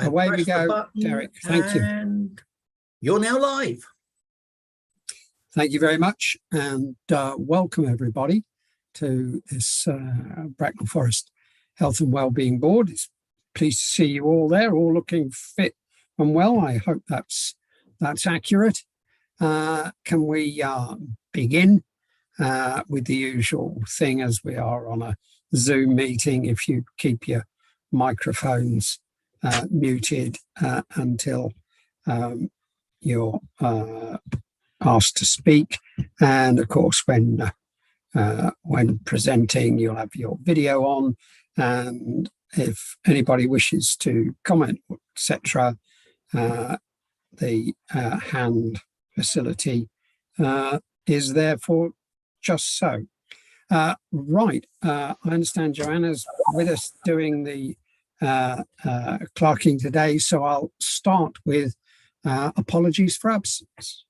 Away we go, Derek. Thank you. And you're now live. Thank you very much, and welcome everybody to this Bracknell Forest Health and Wellbeing Board. It's pleased to see you all there, all looking fit and well. I hope that's accurate. Can we begin with the usual thing, as we are on a Zoom meeting? If you keep your microphones muted until you're asked to speak, and of course when presenting you'll have your video on, and if anybody wishes to comment, etc., the hand facility is there for just so. Right, I understand Joanna's with us doing the clerking today, so I'll start with apologies for absence.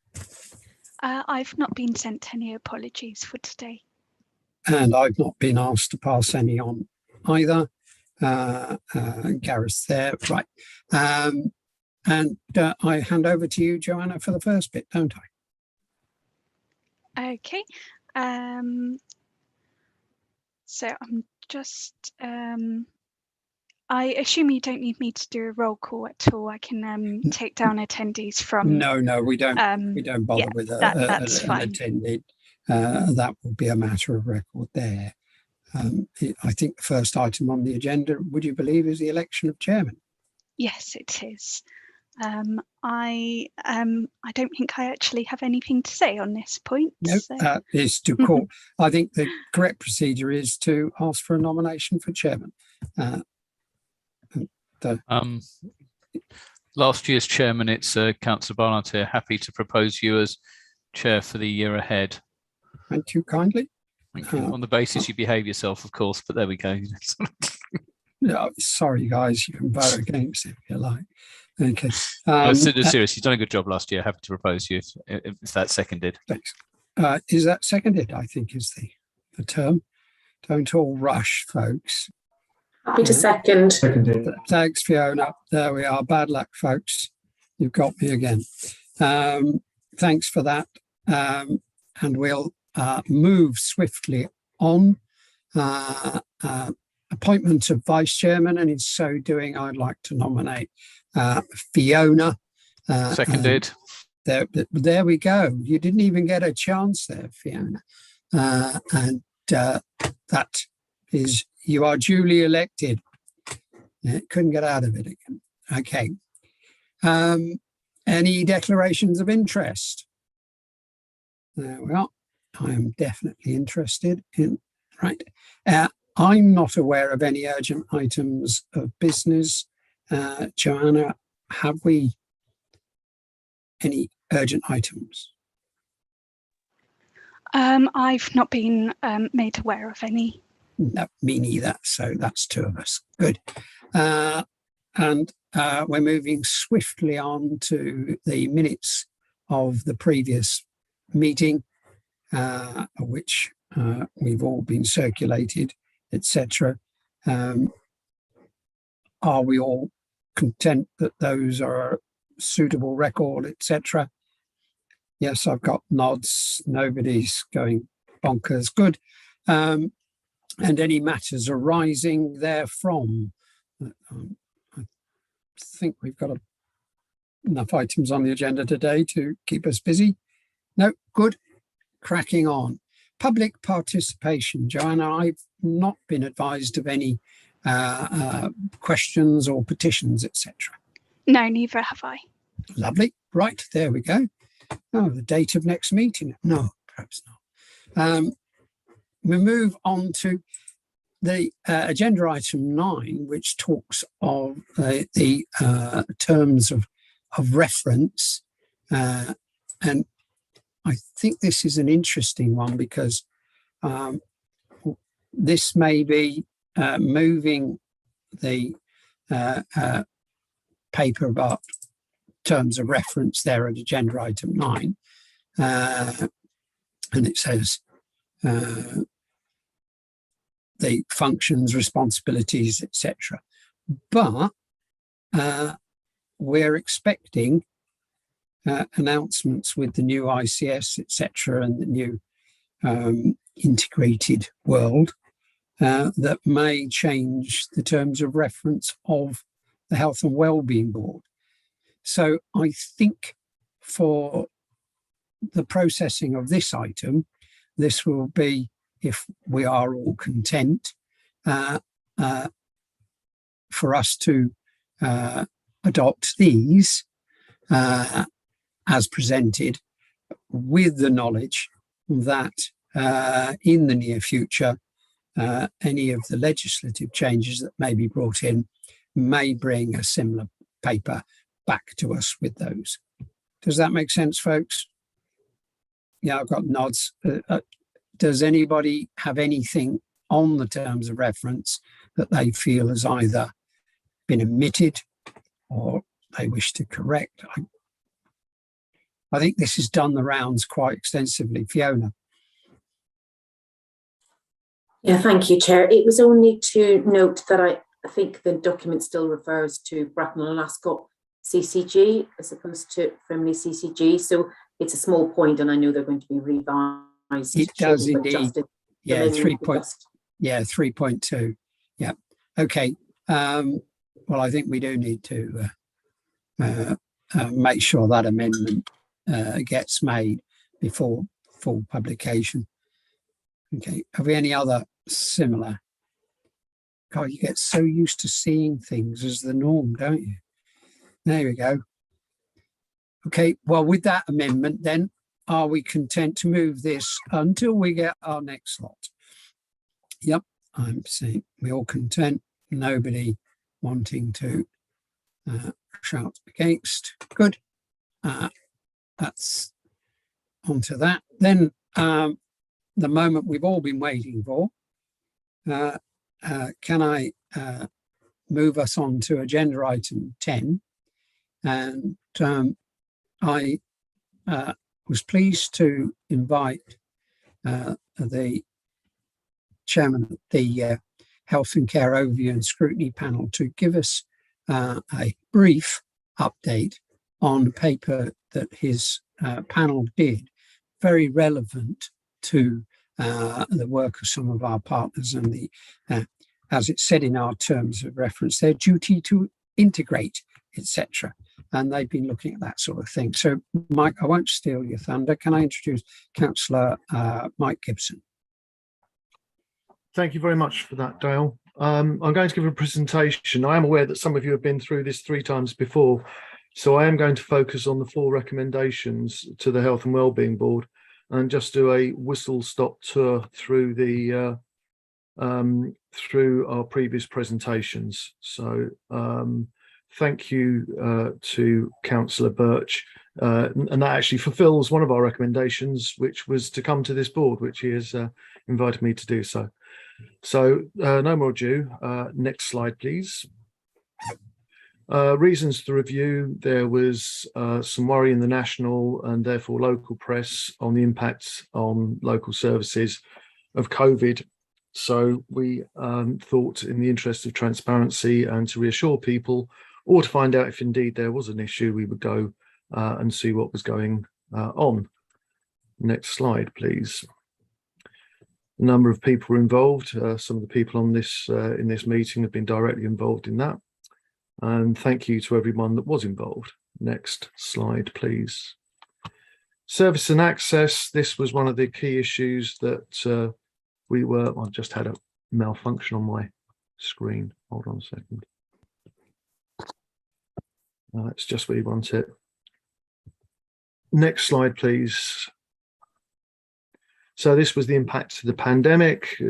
I've not been sent any apologies for today. And I've not been asked to pass any on either. Gareth's there, right. And I hand over to you, Joanna, for the first bit, don't I? Okay. So I'm just... I assume you don't need me to do a roll call at all. I can take down attendees from... No, we don't bother with that's fine. an attendee. That will be a matter of record there. I think the first item on the agenda, would you believe, is the election of chairman? Yes, it is. I don't think I actually have anything to say on this point. No, so. Is to call. I think the correct procedure is to ask for a nomination for chairman. Last year's chairman, it's Councillor Barnard here, happy to propose you as chair for the year ahead. Thank you kindly. Thank you. On the basis you behave yourself, of course, but there we go. No, sorry guys, you can vote against it if you like. Okay. Seriously, you've done a good job last year. Happy to propose you if that's seconded. Thanks. Is that seconded? I think is the term. Don't all rush, folks. Happy to second. Thanks, Fiona. There we are. Bad luck, folks. You've got me again. Thanks for that. And we'll move swiftly on. Appointment of vice chairman, and in so doing, I'd like to nominate Fiona. Seconded. There we go. You didn't even get a chance there, Fiona. And that is, you are duly elected. Couldn't get out of it again. Okay. Any declarations of interest? There we are. I am definitely interested in, right. I'm not aware of any urgent items of business. Joanna, have we any urgent items? I've not been made aware of any. No, me neither. So that's two of us. Good. And we're moving swiftly on to the minutes of the previous meeting, which we've all been circulated, etc. Are we all content that those are a suitable record, etc.? Yes, I've got nods. Nobody's going bonkers. Good. And any matters arising therefrom? I think we've got enough items on the agenda today to keep us busy. No, good. Cracking on. Public participation. Joanna, I've not been advised of any questions or petitions, etc. No, neither have I. Lovely. Right, there we go. Oh, the date of next meeting. No, perhaps not. We move on to the agenda item 9, which talks of the terms of reference. And I think this is an interesting one because this may be moving the paper about terms of reference there at agenda item 9. And it says the functions, responsibilities, etc. But we're expecting announcements with the new ICS, etc., and the new integrated world that may change the terms of reference of the Health and Wellbeing Board. So I think for the processing of this item, this will be, if we are all content, for us to adopt these as presented, with the knowledge that in the near future, any of the legislative changes that may be brought in may bring a similar paper back to us with those. Does that make sense, folks? Yeah, I've got nods. Does anybody have anything on the terms of reference that they feel has either been omitted or they wish to correct? I think this has done the rounds quite extensively. Fiona. Yeah, thank you, Chair. It was only to note that I think the document still refers to Bracknell and Ascot CCG as opposed to Frimley CCG. So it's a small point, and I know they're going to be revised. It does shortly, indeed. Yeah, 3.2. Yeah. Okay. Well, I think we do need to make sure that amendment gets made before full publication. Okay. Have we any other similar? God, you get so used to seeing things as the norm, don't you? There we go. Okay. Well, with that amendment, then, are we content to move this until we get our next lot? Yep. I'm saying we're all content. Nobody wanting to shout against. Good. That's onto that. Then the moment we've all been waiting for. Can I move us on to agenda item 10? And I was pleased to invite the chairman of the Health and Care Overview and Scrutiny Panel to give us a brief update on a paper that his panel did, very relevant to the work of some of our partners and the, as it's said in our terms of reference, their duty to integrate, etc. And they've been looking at that sort of thing. So, Mike, I won't steal your thunder. Can I introduce Councillor Mike Gibson? Thank you very much for that, Dale. I'm going to give a presentation. I am aware that some of you have been through this 3 times before, so I am going to focus on the 4 recommendations to the Health and Wellbeing Board and just do a whistle-stop tour through the through our previous presentations. So thank you to Councillor Birch, and that actually fulfills one of our recommendations, which was to come to this board, which he has invited me to do so. So no more ado, next slide, please. Reasons to review: there was some worry in the national and therefore local press on the impacts on local services of COVID. So we thought, in the interest of transparency and to reassure people, or to find out if indeed there was an issue, we would go and see what was going on. Next slide, please. A number of people were involved. Some of the people on this in this meeting have been directly involved in that. And thank you to everyone that was involved. Next slide, please. Service and access. This was one of the key issues that we were. I just had a malfunction on my screen. Hold on a second. It's just where you want it. Next slide, please. So this was the impact of the pandemic.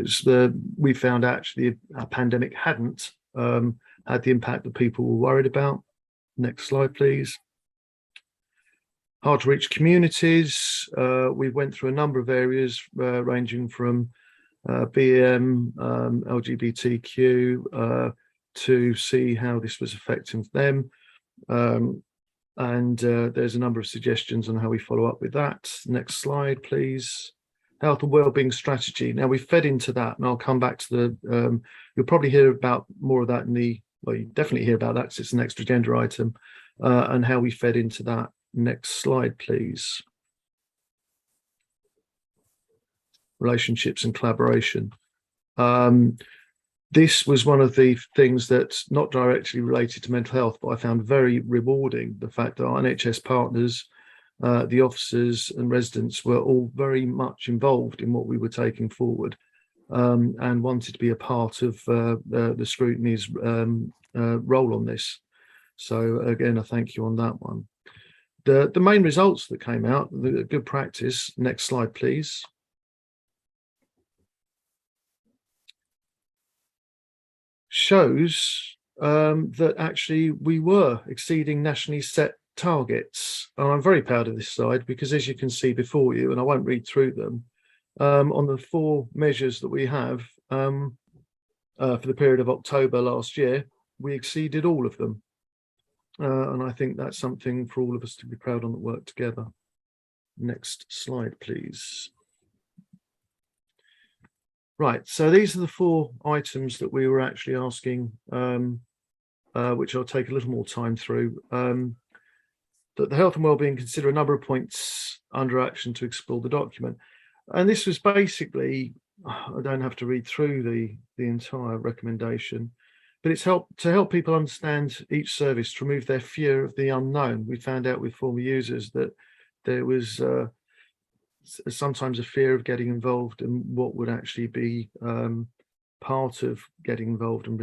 We found actually a pandemic hadn't had the impact that people were worried about. Next slide, please. Hard to reach communities. We went through a number of areas ranging from BM, LGBTQ, to see how this was affecting them. And there's a number of suggestions on how we follow up with that. Next slide, please. Health and wellbeing strategy. Now we've fed into that, and I'll come back to the. You'll probably hear about more of that in the well, you definitely hear about that because it's an extra agenda item, and how we fed into that. Next slide, please. Relationships and collaboration. This was one of the things that's not directly related to mental health, but I found very rewarding, the fact that our NHS partners, the officers and residents were all very much involved in what we were taking forward, and wanted to be a part of the scrutiny's role on this. So again, I thank you on that one. The main results that came out, the good practice. Next slide, please. Shows that actually we were exceeding nationally set targets. And I'm very proud of this slide because, as you can see before you, and I won't read through them, on the 4 measures that we have for the period of October last year, we exceeded all of them. And I think that's something for all of us to be proud on that work together. Next slide, please. Right, so these are the 4 items that we were actually asking, which I'll take a little more time through. That the health and wellbeing consider a number of points under action to explore the document. And this was basically, I don't have to read through the entire recommendation, but it's to help people understand each service, to remove their fear of the unknown. We found out with former users that there was sometimes a fear of getting involved in what would actually be part of getting involved and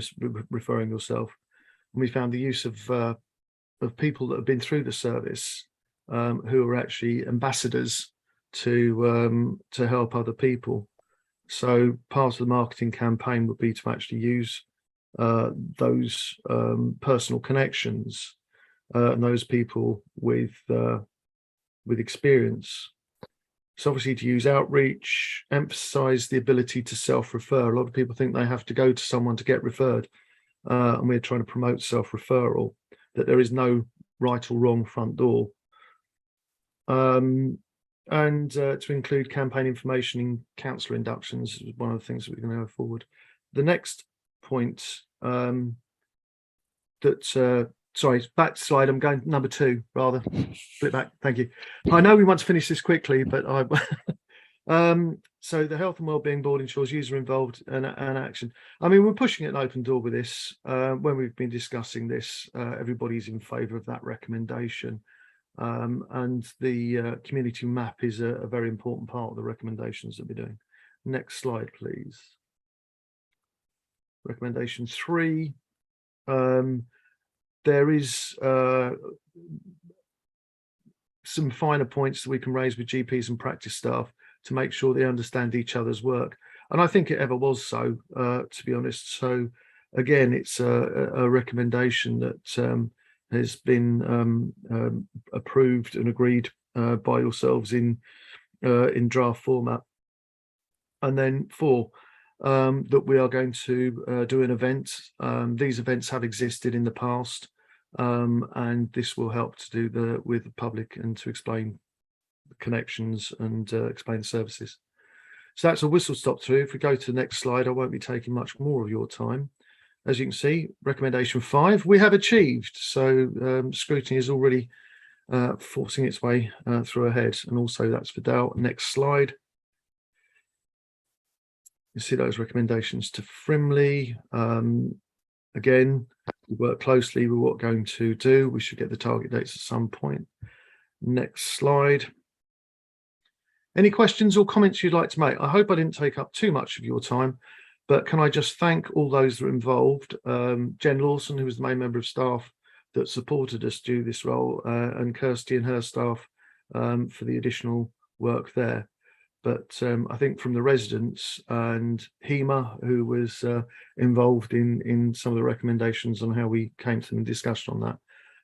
referring yourself. And we found the use of people that have been through the service, who are actually ambassadors to help other people. So part of the marketing campaign would be to actually use those personal connections and those people with experience. So obviously to use outreach, emphasize the ability to self-refer. A lot of people think they have to go to someone to get referred, and we're trying to promote self-referral, that there is no right or wrong front door. And to include campaign information in counsellor inductions is one of the things that we're going to go forward. The next point, sorry, back slide, I'm going number 2 rather, flip back, thank you. I know we want to finish this quickly, but so the Health and Wellbeing Board ensures user involved and action. I mean, we're pushing an open door with this. When we've been discussing this, everybody's in favour of that recommendation. And the community map is a very important part of the recommendations that we're doing. Next slide, please. Recommendation 3. There is some finer points that we can raise with GPs and practice staff to make sure they understand each other's work. And I think it ever was so, to be honest. So again, it's a recommendation that has been approved and agreed by yourselves in draft format. And then 4, that we are going to do an event. These events have existed in the past, and this will help to do with the public and to explain the connections and explain the services. So that's a whistle stop through. If we go to the next slide, I won't be taking much more of your time. As you can see, recommendation 5 we have achieved. So scrutiny is already forcing its way through ahead, and also that's for Dale. Next slide. You see those recommendations to Frimley. Again, we work closely with what we're going to do. We should get the target dates at some point. Next slide. Any questions or comments you'd like to make? I hope I didn't take up too much of your time, but can I just thank all those that are involved. Jen Lawson, who was the main member of staff that supported us do this role, and Kirsty and her staff for the additional work there. But I think from the residents and HEMA, who was involved in some of the recommendations on how we came to the discussion on that,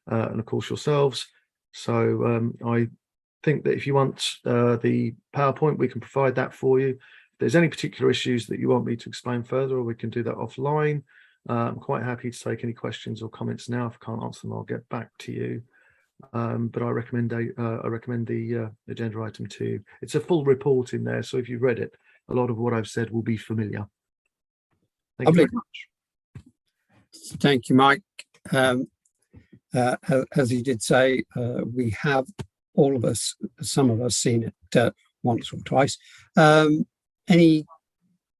and of course yourselves. So I think that if you want the PowerPoint, we can provide that for you. If there's any particular issues that you want me to explain further, or we can do that offline, I'm quite happy to take any questions or comments now. If I can't answer them, I'll get back to you. But I recommend the agenda item to you. It's a full report in there, so if you've read it, a lot of what I've said will be familiar. Thank you very much. Thank you, Mike. As he did say, we have all of us, some of us, seen it once or twice. Any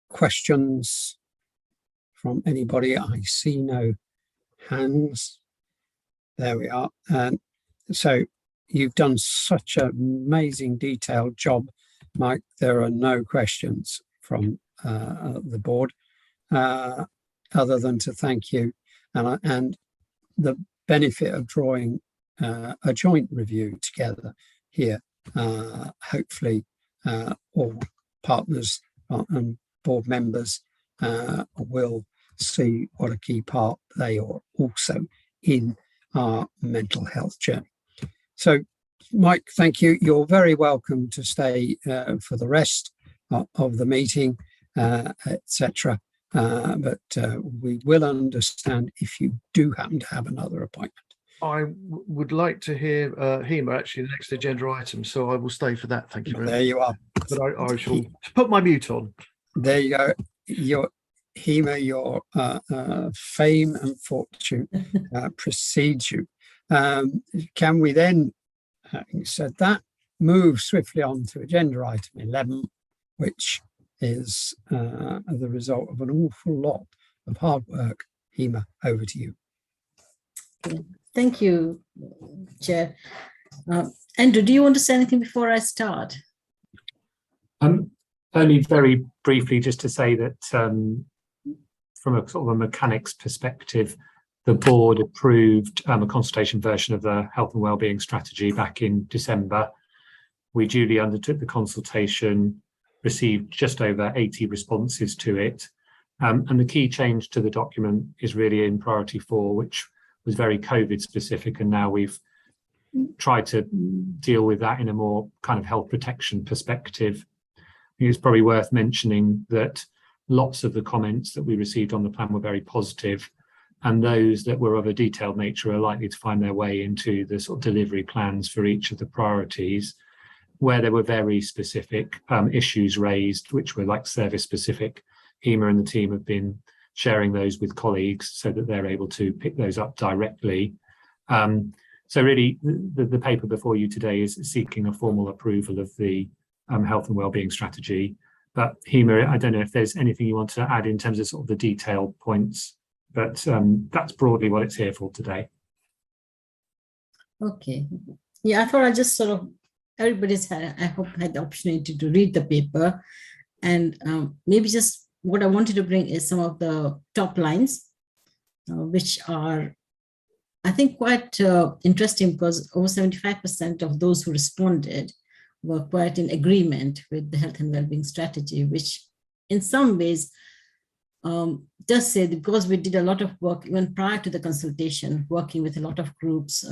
questions from anybody? I see no hands. There we are. So you've done such an amazing detailed job, Mike. There are no questions from the board other than to thank you, and the benefit of drawing a joint review together here. Hopefully all partners and board members will see what a key part they are also in our mental health journey. So, Mike, thank you. You're very welcome to stay for the rest of the meeting, etc. But we will understand if you do happen to have another appointment. I would like to hear Hema, actually, the next agenda item, so I will stay for that. Thank you very much. There you are. But I shall put my mute on. There you go. Your Hema, your fame and fortune precedes you. Can we then, having said that, move swiftly on to agenda item 11, which is the result of an awful lot of hard work. Hema, over to you. Thank you, Chair. Andrew, do you want to say anything before I start? Only very briefly, just to say that from a sort of a mechanics perspective, the board approved a consultation version of the health and wellbeing strategy back in December. We duly undertook the consultation, received just over 80 responses to it. And the key change to the document is really in priority 4, which was very COVID specific. And now we've tried to deal with that in a more kind of health protection perspective. I think it's probably worth mentioning that lots of the comments that we received on the plan were very positive, and those that were of a detailed nature are likely to find their way into the sort of delivery plans for each of the priorities. Where there were very specific issues raised, which were like service specific, Hema and the team have been sharing those with colleagues so that they're able to pick those up directly. So really, the paper before you today is seeking a formal approval of the health and wellbeing strategy. But Hema, I don't know if there's anything you want to add in terms of sort of the detailed points, but that's broadly what it's here for today. Okay. Yeah, I thought I just sort of, everybody's had, I hope, had the opportunity to read the paper, and maybe just what I wanted to bring is some of the top lines, which are, I think, quite interesting, because over 75% of those who responded were quite in agreement with the health and wellbeing strategy, which in some ways does say, because we did a lot of work even prior to the consultation, working with a lot of groups,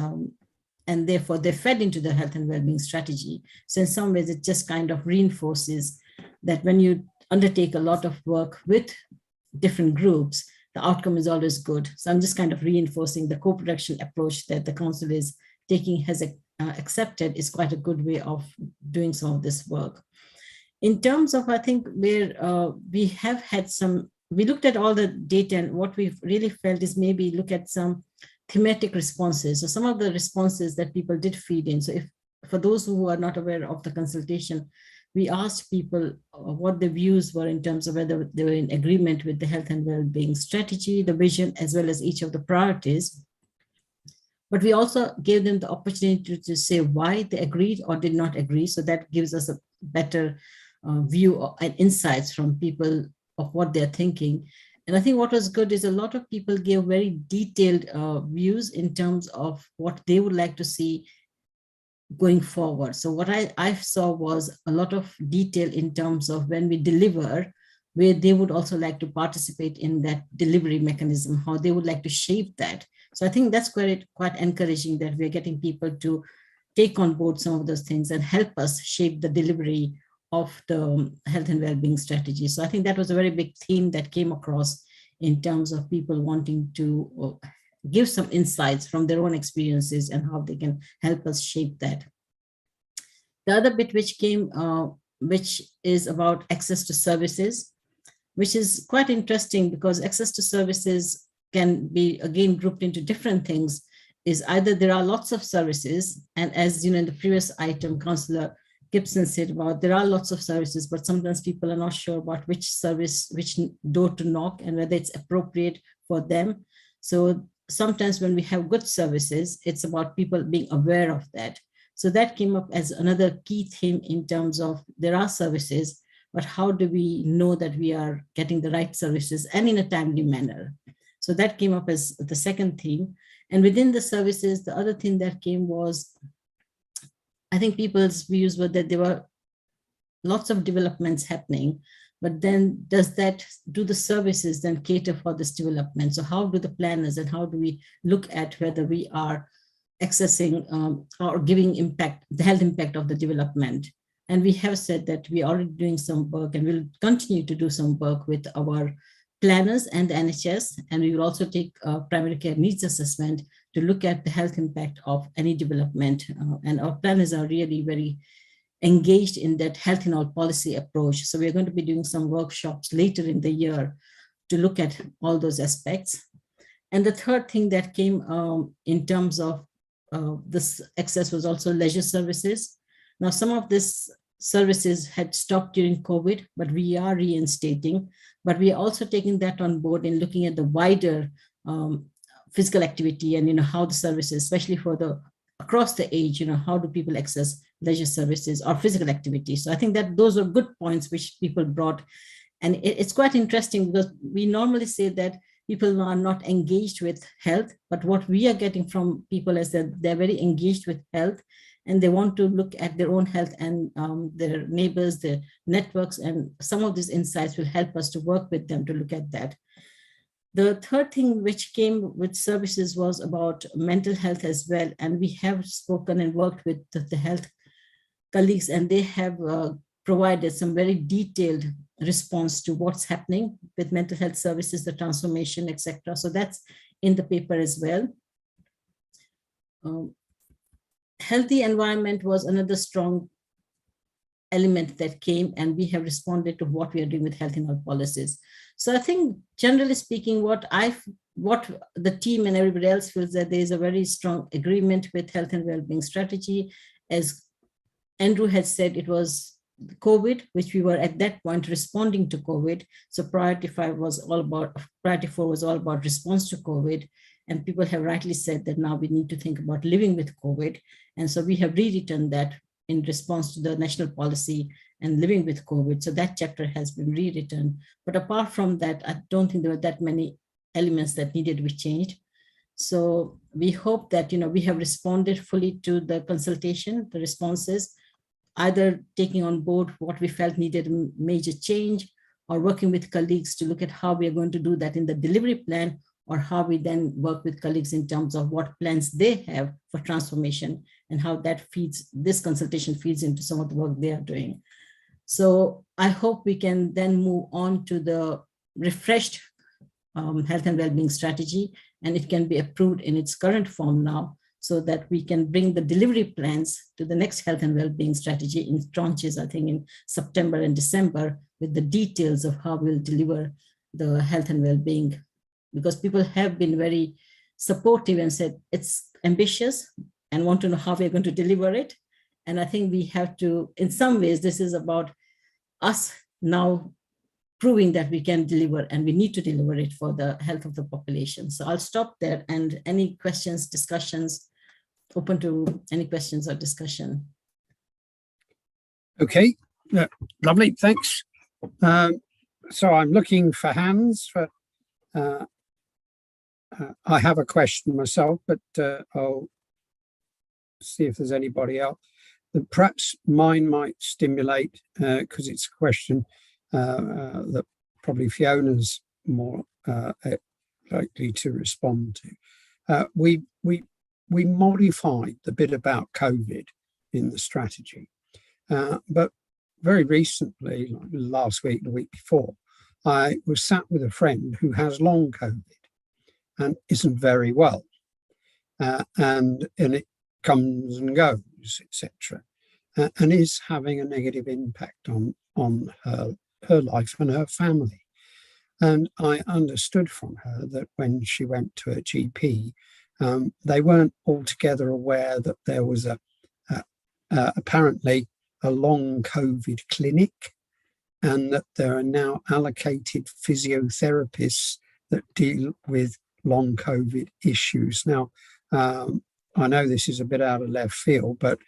and therefore they fed into the health and wellbeing strategy. So in some ways, it just kind of reinforces that when you undertake a lot of work with different groups, the outcome is always good. So I'm just kind of reinforcing the co-production approach that the council is taking, has accepted, is quite a good way of doing some of this work. In terms of, I think, where we have had some, we looked at all the data, and what we've really felt is maybe look at some thematic responses. So some of the responses that people did feed in. So if, for those who are not aware of the consultation, we asked people what their views were in terms of whether they were in agreement with the health and well-being strategy, the vision, as well as each of the priorities. But we also gave them the opportunity to say why they agreed or did not agree. So that gives us a better view and insights from people of what they're thinking. And I think what was good is a lot of people gave very detailed views in terms of what they would like to see going forward. So what I saw was a lot of detail in terms of when we deliver, where they would also like to participate in that delivery mechanism, how they would like to shape that. So I think that's quite encouraging that we're getting people to take on board some of those things and help us shape the delivery of the health and well-being strategy. So I think that was a very big theme that came across in terms of people wanting to give some insights from their own experiences and how they can help us shape that. The other bit which came, which is about access to services, which is quite interesting, because access to services can be again grouped into different things is either there are lots of services, and as you know, in the previous item, Councillor Gibson said about there are lots of services, but sometimes people are not sure about which service, which door to knock, and whether it's appropriate for them. So sometimes when we have good services, it's about people being aware of that. So that came up as another key theme in terms of there are services, but how do we know that we are getting the right services and in a timely manner? So that came up as the second theme. And within the services, the other thing that came was, I think people's views were that there were lots of developments happening, but then do the services then cater for this development? So how do the planners and how do we look at whether we are accessing or giving impact, the health impact of the development? And we have said that we are already doing some work and we'll continue to do some work with our planners and the NHS. And we will also take a primary care needs assessment to look at the health impact of any development. And our planners are really very engaged in that health in all policy approach. So we're going to be doing some workshops later in the year to look at all those aspects. And the third thing that came in terms of this access was also leisure services. Now, some of this services had stopped during COVID, but we are reinstating, but we are also taking that on board and looking at the wider physical activity and, how the services, especially for the across the age, how do people access leisure services or physical activity? So I think that those are good points which people brought. And it's quite interesting because we normally say that people are not engaged with health, but what we are getting from people is that they're very engaged with health and they want to look at their own health and their neighbors, their networks, and some of these insights will help us to work with them to look at that. The third thing which came with services was about mental health as well. And we have spoken and worked with the health colleagues, and they have provided some very detailed response to what's happening with mental health services, the transformation, etc. So that's in the paper as well. Healthy environment was another strong element that came, and we have responded to what we are doing with health in our policies. So I think generally speaking, what the team and everybody else feels that there is a very strong agreement with health and well-being strategy. As Andrew had said, it was COVID, which we were at that point responding to COVID. So priority 4 was all about response to COVID. And people have rightly said that now we need to think about living with COVID. And so we have rewritten that in response to the national policy and living with COVID. So that chapter has been rewritten. But apart from that, I don't think there were that many elements that needed to be changed. So we hope that, we have responded fully to the consultation, the responses, either taking on board what we felt needed a major change or working with colleagues to look at how we are going to do that in the delivery plan, or how we then work with colleagues in terms of what plans they have for transformation and how that this consultation feeds into some of the work they are doing. So I hope we can then move on to the refreshed health and well-being strategy, and it can be approved in its current form now, so that we can bring the delivery plans to the next health and well-being strategy in tranches, I think in September and December, with the details of how we'll deliver the health and well-being, because people have been very supportive and said it's ambitious and want to know how we're going to deliver it. And I think we have to, in some ways, this is about us now proving that we can deliver, and we need to deliver it for the health of the population. So I'll stop there, and any questions, discussions, open to any questions or discussion. Okay, lovely, thanks. So I'm looking for hands for, I have a question myself, but I'll see if there's anybody else. Perhaps mine might stimulate, because it's a question that probably Fiona's more likely to respond to. We modified the bit about COVID in the strategy, but very recently, like last week, the week before, I was sat with a friend who has long COVID and isn't very well, and it comes and goes, etc., and is having a negative impact on her life and her family. And I understood from her that when she went to a GP, they weren't altogether aware that there was apparently a long COVID clinic, and that there are now allocated physiotherapists that deal with long COVID issues. Now, I know this is a bit out of left field, but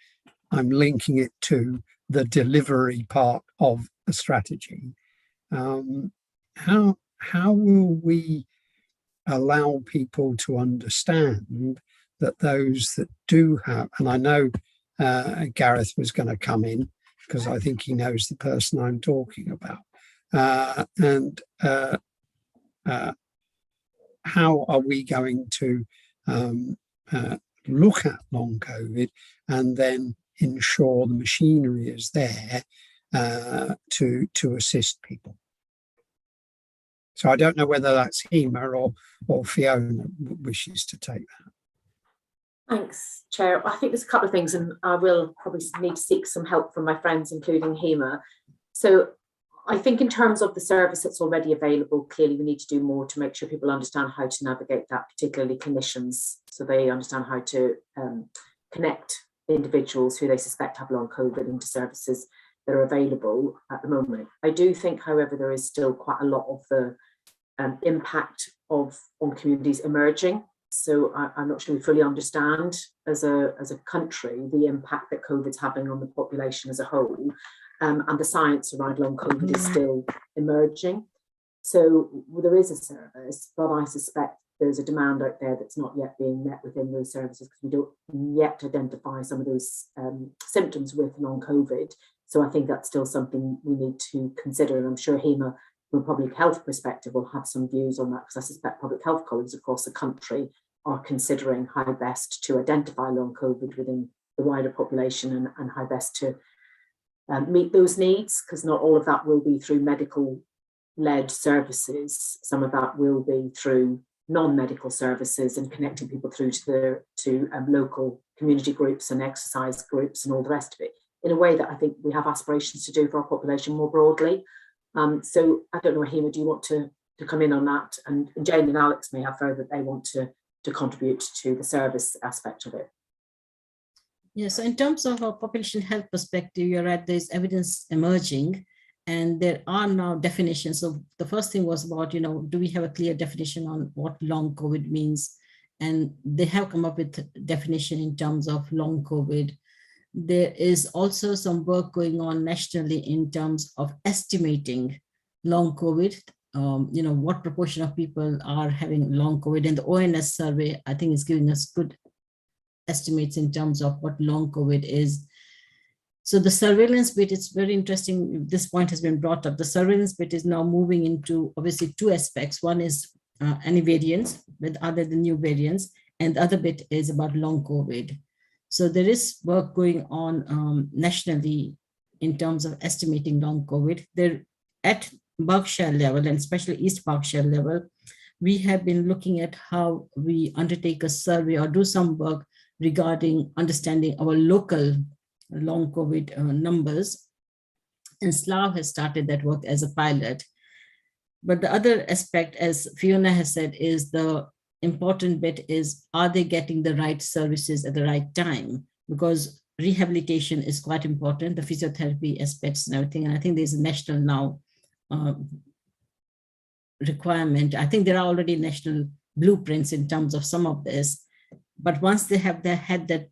I'm linking it to the delivery part of the strategy. How will we allow people to understand that those that do have, and I know Gareth was going to come in because I think he knows the person I'm talking about, how are we going to look at long COVID and then ensure the machinery is there to assist people? So I don't know whether that's Hema or Fiona wishes to take that. Thanks, Chair. I think there's a couple of things, and I will probably need to seek some help from my friends, including Hema. So I think in terms of the service that's already available, clearly we need to do more to make sure people understand how to navigate that, particularly clinicians, so they understand how to connect individuals who they suspect have long COVID into services that are available at the moment. I do think, however, there is still quite a lot of the impact on communities emerging. So I'm not sure we fully understand as a country the impact that COVID's having on the population as a whole. And the science around long COVID is still emerging. So there is a service, but I suspect there's a demand out there that's not yet being met within those services because we don't yet identify some of those symptoms with long COVID. So I think that's still something we need to consider. And I'm sure Hema, from a public health perspective, will have some views on that, because I suspect public health colleagues across the country are considering how best to identify long COVID within the wider population and how best to meet those needs, because not all of that will be through medical-led services. Some of that will be through non-medical services and connecting people through to local community groups and exercise groups and all the rest of it, in a way that I think we have aspirations to do for our population more broadly. So I don't know, Hema, do you want to come in on that? And Jane and Alex may have further they want to contribute to the service aspect of it. Yeah, so in terms of a population health perspective, you're right, there's evidence emerging and there are now definitions. So the first thing was about, do we have a clear definition on what long COVID means? And they have come up with a definition in terms of long COVID. There is also some work going on nationally in terms of estimating long COVID. What proportion of people are having long COVID, and the ONS survey, I think, is giving us good estimates in terms of what long COVID is. So the surveillance bit, it's very interesting. This point has been brought up. The surveillance bit is now moving into obviously two aspects. One is any variants with other the new variants, and the other bit is about long COVID. So there is work going on nationally in terms of estimating long COVID. There at Berkshire level, and especially East Berkshire level, we have been looking at how we undertake a survey or do some work regarding understanding our local long COVID numbers. And Slough has started that work as a pilot. But the other aspect, as Fiona has said, is the important bit is, are they getting the right services at the right time? Because rehabilitation is quite important, the physiotherapy aspects and everything. And I think there's a national now requirement. I think there are already national blueprints in terms of some of this. But once they have had that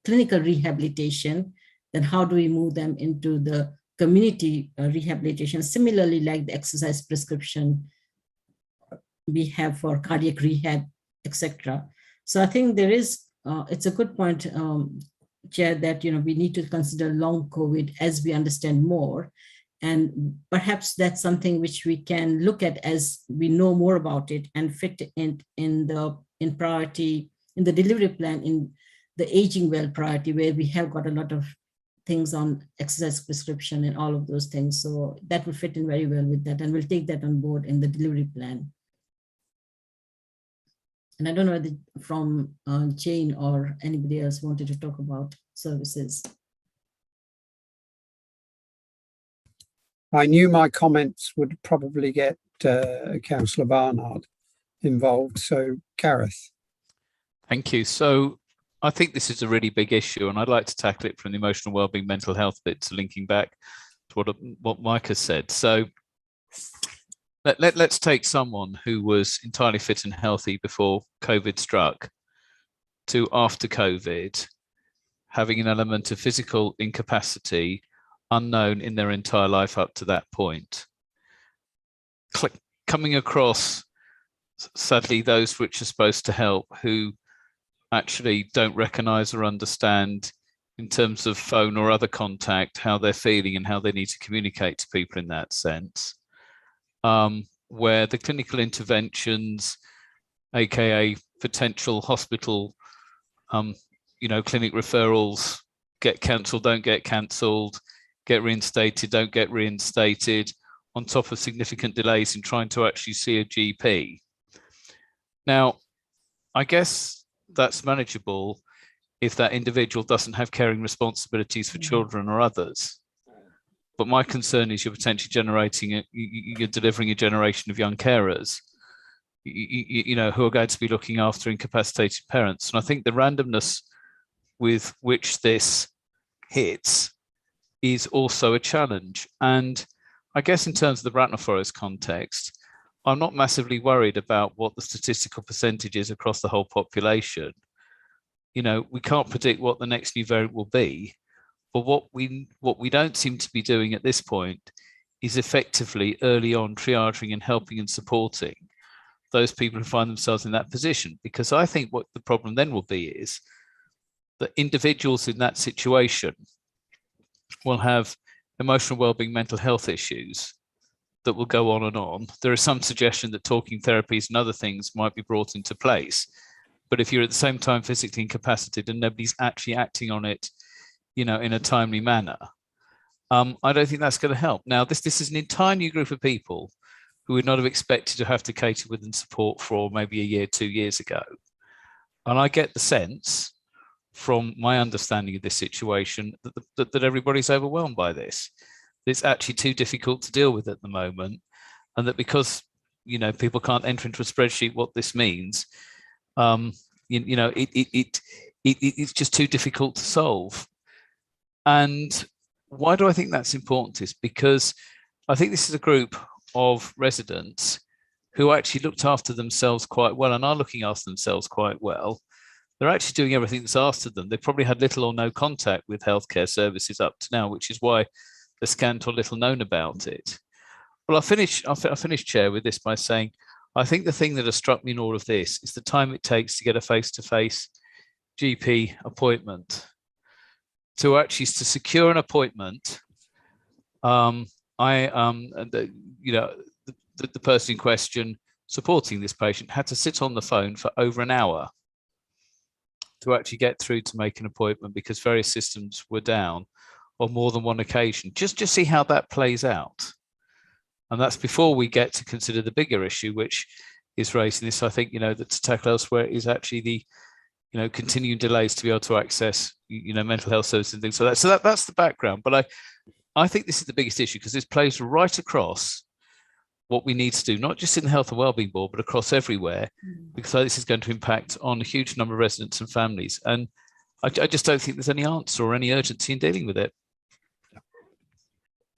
clinical rehabilitation, then how do we move them into the community rehabilitation? Similarly, like the exercise prescription we have for cardiac rehab, etc. So I think there is, it's a good point, Chair, that we need to consider long COVID as we understand more. And perhaps that's something which we can look at as we know more about it and fit in priority, in the delivery plan, in the aging well priority, where we have got a lot of things on exercise prescription and all of those things. So that will fit in very well with that, and we'll take that on board in the delivery plan. And I don't know whether from Jane or anybody else wanted to talk about services. I knew my comments would probably get Councillor Barnard involved. So, Gareth. Thank you. So I think this is a really big issue, and I'd like to tackle it from the emotional wellbeing, mental health bits, linking back to what Mike has said. So let's take someone who was entirely fit and healthy before COVID struck to after COVID, having an element of physical incapacity unknown in their entire life up to that point. Coming across, sadly, those which are supposed to help who actually don't recognize or understand in terms of phone or other contact how they're feeling and how they need to communicate to people in that sense, where the clinical interventions, aka potential hospital clinic referrals, get cancelled, don't get cancelled, get reinstated, don't get reinstated, on top of significant delays in trying to actually see a GP. Now, I guess that's manageable if that individual doesn't have caring responsibilities for children or others. But my concern is you're potentially you're delivering a generation of young carers, who are going to be looking after incapacitated parents. And I think the randomness with which this hits is also a challenge. And I guess in terms of the Bracknell Forest context, I'm not massively worried about what the statistical percentage is across the whole population. We can't predict what the next new variant will be, but what we don't seem to be doing at this point is effectively early on triaging and helping and supporting those people who find themselves in that position. Because I think what the problem then will be is that individuals in that situation will have emotional wellbeing, mental health issues that will go on and on. There is some suggestion that talking therapies and other things might be brought into place. But if you're at the same time physically incapacitated and nobody's actually acting on it, in a timely manner, I don't think that's going to help. Now, this is an entire new group of people who would not have expected to have to cater with and support for maybe a year, 2 years ago. And I get the sense from my understanding of this situation that everybody's overwhelmed by this. It's actually too difficult to deal with at the moment, and that because people can't enter into a spreadsheet what this means, it's just too difficult to solve. And why do I think that's important? Is because I think this is a group of residents who actually looked after themselves quite well and are looking after themselves quite well. They're actually doing everything that's asked of them. They've probably had little or no contact with healthcare services up to now, which is why there's scant or little known about it. Well, I'll finish, Chair, with this by saying, I think the thing that has struck me in all of this is the time it takes to get a face-to-face GP appointment. To secure an appointment, the person in question supporting this patient had to sit on the phone for over an hour to actually get through to make an appointment because various systems were down on more than one occasion. Just see how that plays out. And that's before we get to consider the bigger issue, which is raising this, I think, that to tackle elsewhere is actually the, continuing delays to be able to access, mental health services and things like that. So that's the background. But I think this is the biggest issue because this plays right across what we need to do, not just in the Health and Wellbeing Board, but across everywhere, because this is going to impact on a huge number of residents and families. And I just don't think there's any answer or any urgency in dealing with it.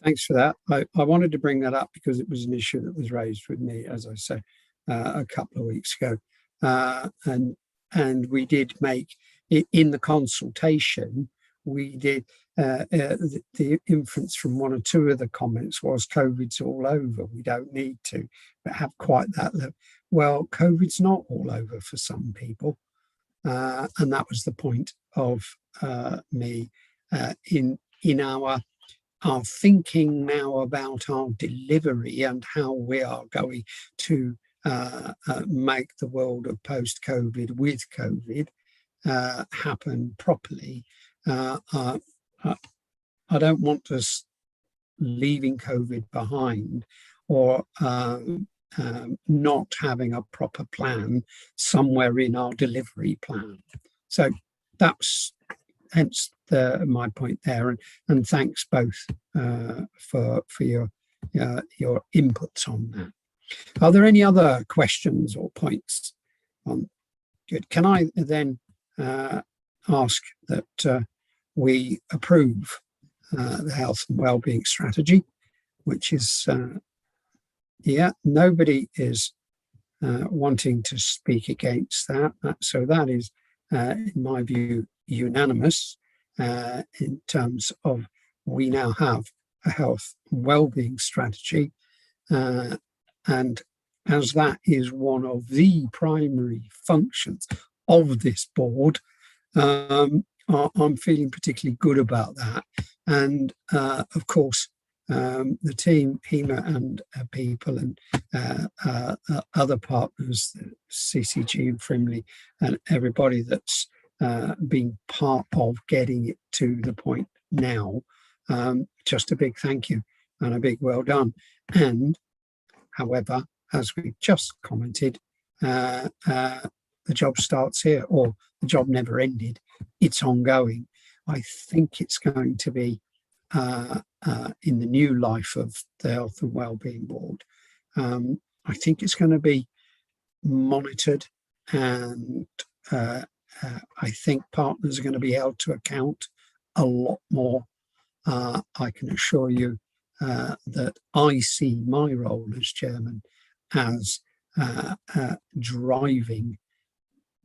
Thanks for that. I wanted to bring that up because it was an issue that was raised with me, as I say, a couple of weeks ago. And we did make, in the consultation, we did, the inference from one or two of the comments was COVID's all over. We don't need to have quite that level. Well, COVID's not all over for some people. And that was the point of me in our thinking now about our delivery and how we are going to make the world of post-COVID with COVID happen properly. I don't want us leaving COVID behind or not having a proper plan somewhere in our delivery plan. So that's hence my point there, and thanks both for your inputs on that. Are there any other questions or points on? Good. Can I then ask that we approve the health and wellbeing strategy, which is, nobody is wanting to speak against that. So that is, in my view, unanimous in terms of we now have a health and wellbeing strategy. And as that is one of the primary functions of this board, I'm feeling particularly good about that. And of course, the team, HEMA and people and other partners, CCG and Frimley, and everybody that's been part of getting it to the point now, just a big thank you and a big well done. And however, as we just commented, the job starts here, or the job never ended. It's ongoing. I think it's going to be in the new life of the Health and Wellbeing Board. I think it's going to be monitored, and I think partners are going to be held to account a lot more. I can assure you that I see my role as chairman as driving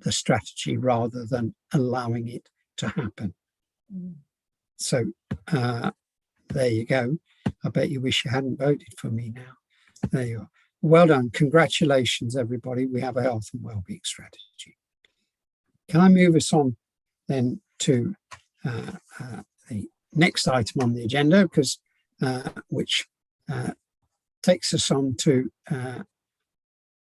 the strategy rather than allowing it to happen. So there you go. I bet you wish you hadn't voted for me now. There you are. Well done. Congratulations, everybody. We have a health and wellbeing strategy. Can I move us on then to the next item on the agenda, because which takes us on to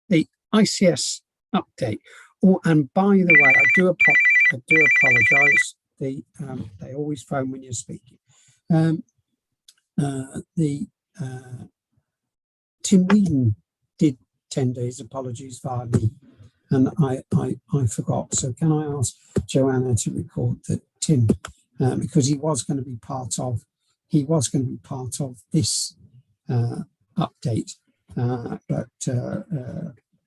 the ICS update. Oh, and by the way, I do apologise. They always phone when you're speaking. Tim Whedon did tender his apologies via me, and I forgot. So can I ask Joanna to record that Tim, because he was going to be part of this update, but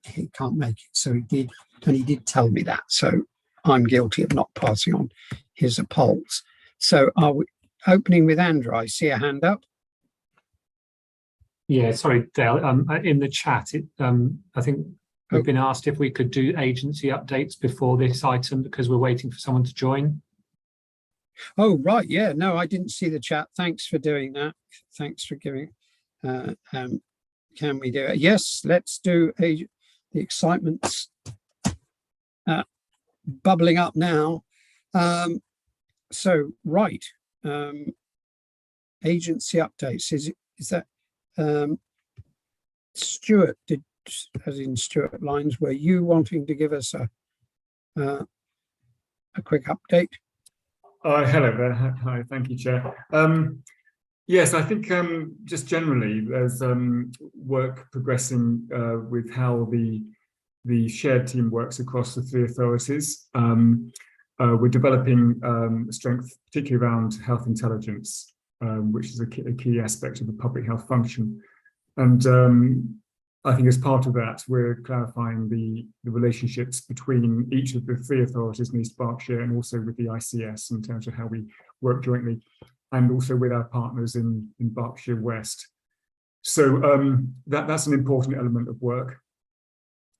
he can't make it. So he did, and he did tell me that. So I'm guilty of not passing on his apologies. So are we opening with Andrew? I see a hand up. Yeah, sorry, Dale. In the chat, I think we've been asked if we could do agency updates before this item because we're waiting for someone to join. Oh, right. Yeah, no, I didn't see the chat. Thanks for doing that. Thanks for giving. Can we do it? Yes, let's do the excitement's bubbling up now. So, right. Agency updates. Is that Stuart, as in Stuart Lines, were you wanting to give us a quick update? Hello there. Hi, thank you, Chair. Yes, I think just generally there's work progressing with how the shared team works across the three authorities. We're developing strength, particularly around health intelligence, which is a key aspect of the public health function. And I think as part of that, we're clarifying the relationships between each of the three authorities in East Berkshire and also with the ICS in terms of how we work jointly, and also with our partners in Berkshire West. So that's an important element of work.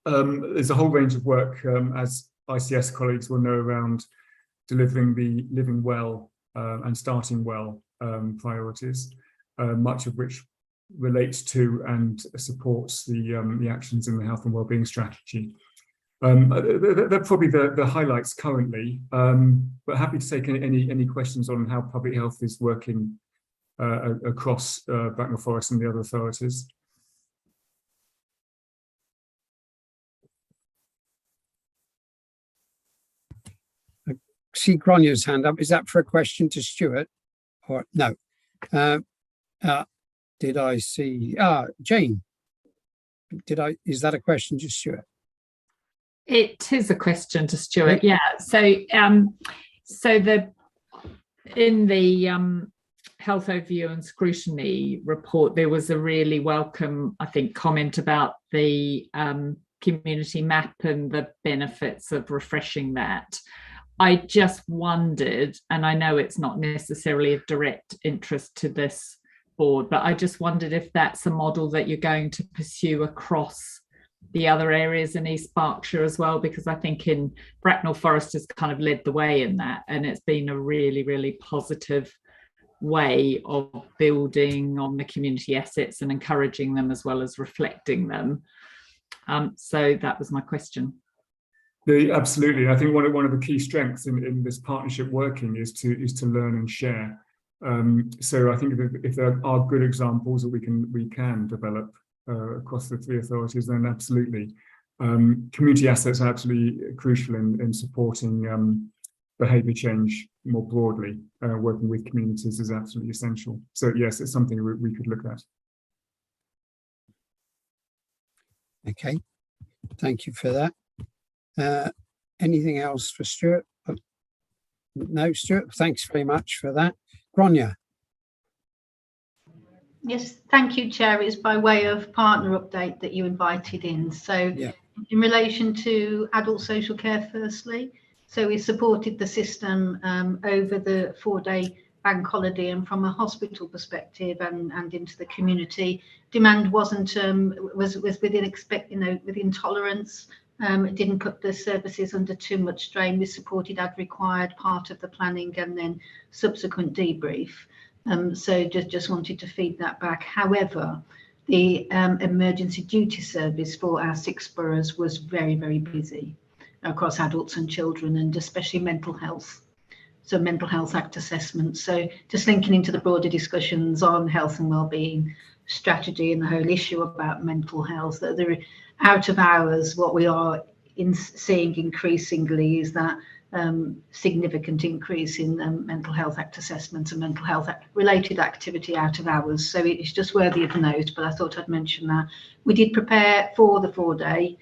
There's a whole range of work, as ICS colleagues will know, around delivering the living well and starting well priorities, much of which relates to and supports the actions in the health and wellbeing strategy. They're probably the highlights currently, but happy to take any questions on how public health is working across Bracknell Forest and the other authorities. I see Gronya's hand up. Is that for a question to Stuart? Or no? Did I see Jane? Is that a question to Stuart? It is a question to Stuart. Yeah. So in the health overview and scrutiny report, there was a really welcome, I think, comment about the community map and the benefits of refreshing that. I just wondered, and I know it's not necessarily of direct interest to this board, but I just wondered if that's a model that you're going to pursue across the other areas in East Berkshire as well, because I think in Bracknell Forest has kind of led the way in that, and it's been a really, really positive way of building on the community assets and encouraging them as well as reflecting them. So that was my question. Absolutely. I think one of the key strengths in this partnership working is to learn and share. So I think if there are good examples that we can develop across the three authorities, then absolutely. Community assets are absolutely crucial in supporting behaviour change more broadly. Working with communities is absolutely essential. So yes, it's something we could look at. Okay, thank you for that. Anything else for Stuart? No, Stuart, thanks very much for that. Grania. Yes, thank you, Chair. It's by way of partner update that you invited in. So Yeah. In relation to adult social care, firstly, so we supported the system over the 4-day bank holiday, and from a hospital perspective and into the community, demand wasn't was within within tolerance. It didn't put the services under too much strain. We supported as required, part of the planning and then subsequent debrief. So just wanted to feed that back. However, the emergency duty service for our 6 boroughs was very, very busy across adults and children, and especially mental health. So Mental Health Act assessments. So just linking into the broader discussions on health and wellbeing strategy and the whole issue about mental health, that they're out of hours. What we are seeing increasingly is that significant increase in Mental Health Act assessments and mental health related activity out of hours. So it's just worthy of note, but I thought I'd mention that. We did prepare for the 4-day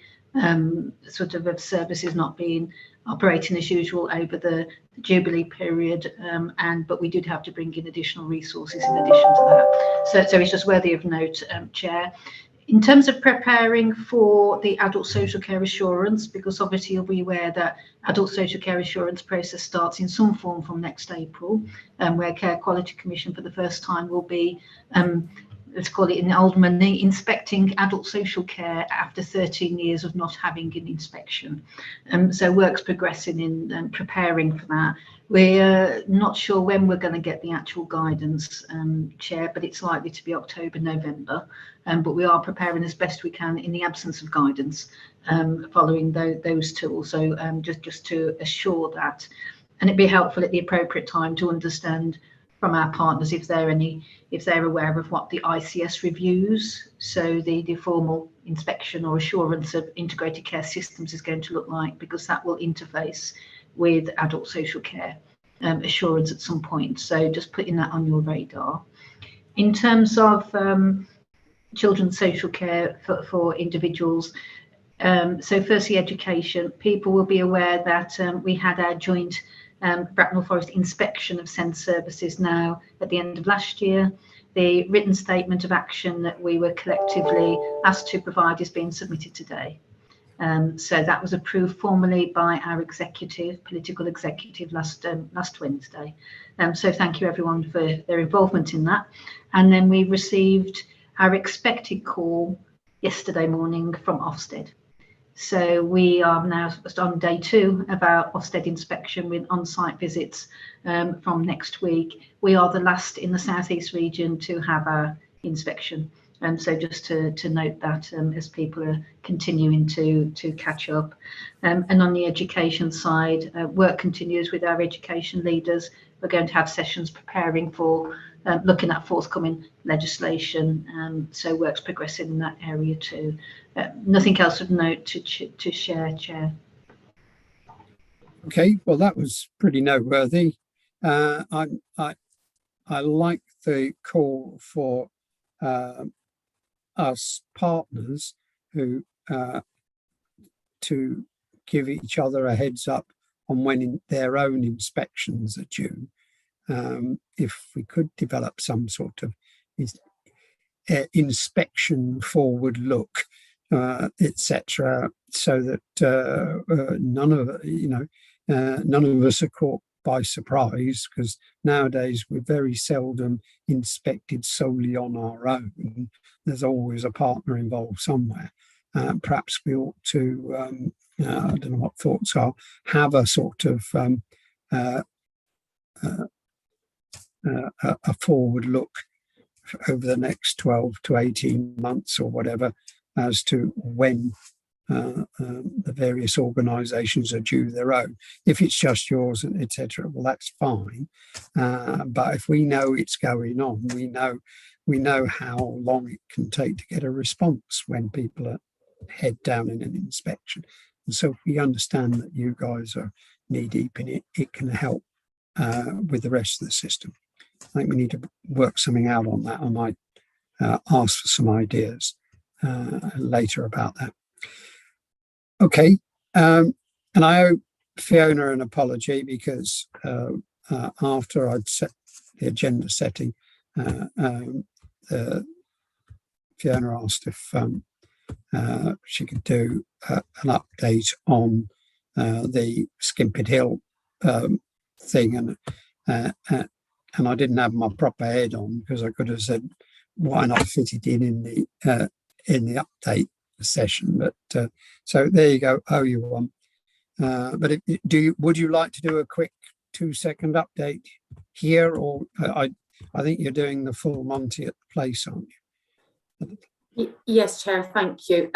sort of services not being operating as usual over the Jubilee period, but we did have to bring in additional resources in addition to that. So it's just worthy of note, Chair. In terms of preparing for the adult social care assurance, because obviously you'll be aware that adult social care assurance process starts in some form from next April, where Care Quality Commission for the first time will be, let's call it in old money, inspecting adult social care after 13 years of not having an inspection. So work's progressing in preparing for that. We're not sure when we're going to get the actual guidance, Chair, but it's likely to be October, November. But we are preparing as best we can in the absence of guidance following those tools. So just to assure that, and it'd be helpful at the appropriate time to understand from our partners if they're aware of what the ICS reviews, so the formal inspection or assurance of integrated care systems, is going to look like, because that will interface with adult social care assurance at some point. So just putting that on your radar. In terms of children's social care for individuals, so firstly education, people will be aware that we had our joint Bracknell Forest inspection of SEND services now at the end of last year. The written statement of action that we were collectively asked to provide is being submitted today. So that was approved formally by our political executive last Wednesday. So thank you everyone for their involvement in that. And then we received our expected call yesterday morning from Ofsted. So we are now on day 2 of our Ofsted inspection with on-site visits from next week. We are the last in the South East region to have our inspection. So just to note that as people are continuing to catch up. And on the education side, work continues with our education leaders. We're going to have sessions preparing for looking at forthcoming legislation. So work's progressing in that area too. Nothing else of note to share, Chair. Okay, well, that was pretty noteworthy. I like the call for us partners who to give each other a heads up on when their own inspections are due. if we could develop some sort of inspection forward look, etc., so that none of us are caught by surprise, because nowadays we're very seldom inspected solely on our own. There's always a partner involved somewhere. Perhaps we ought to, I don't know what thoughts are, have a sort of a forward look over the next 12 to 18 months or whatever, as to when the various organisations are due their own. If it's just yours, etc., well, that's fine. But if we know it's going on, we know how long it can take to get a response when people are head down in an inspection. And so if we understand that you guys are knee deep in it, it can help with the rest of the system. I think we need to work something out on that. I might ask for some ideas later about that. Okay, and I owe Fiona an apology, because after I'd set the agenda setting, Fiona asked if she could do an update on the Skimpit Hill thing, and I didn't have my proper head on, because I could have said, why not fit it in the update session? But so there you go. Oh, you won. But would you like to do a quick 2-second update here, or I think you're doing the full Monty at the place, aren't you? Yes, Chair. Thank you.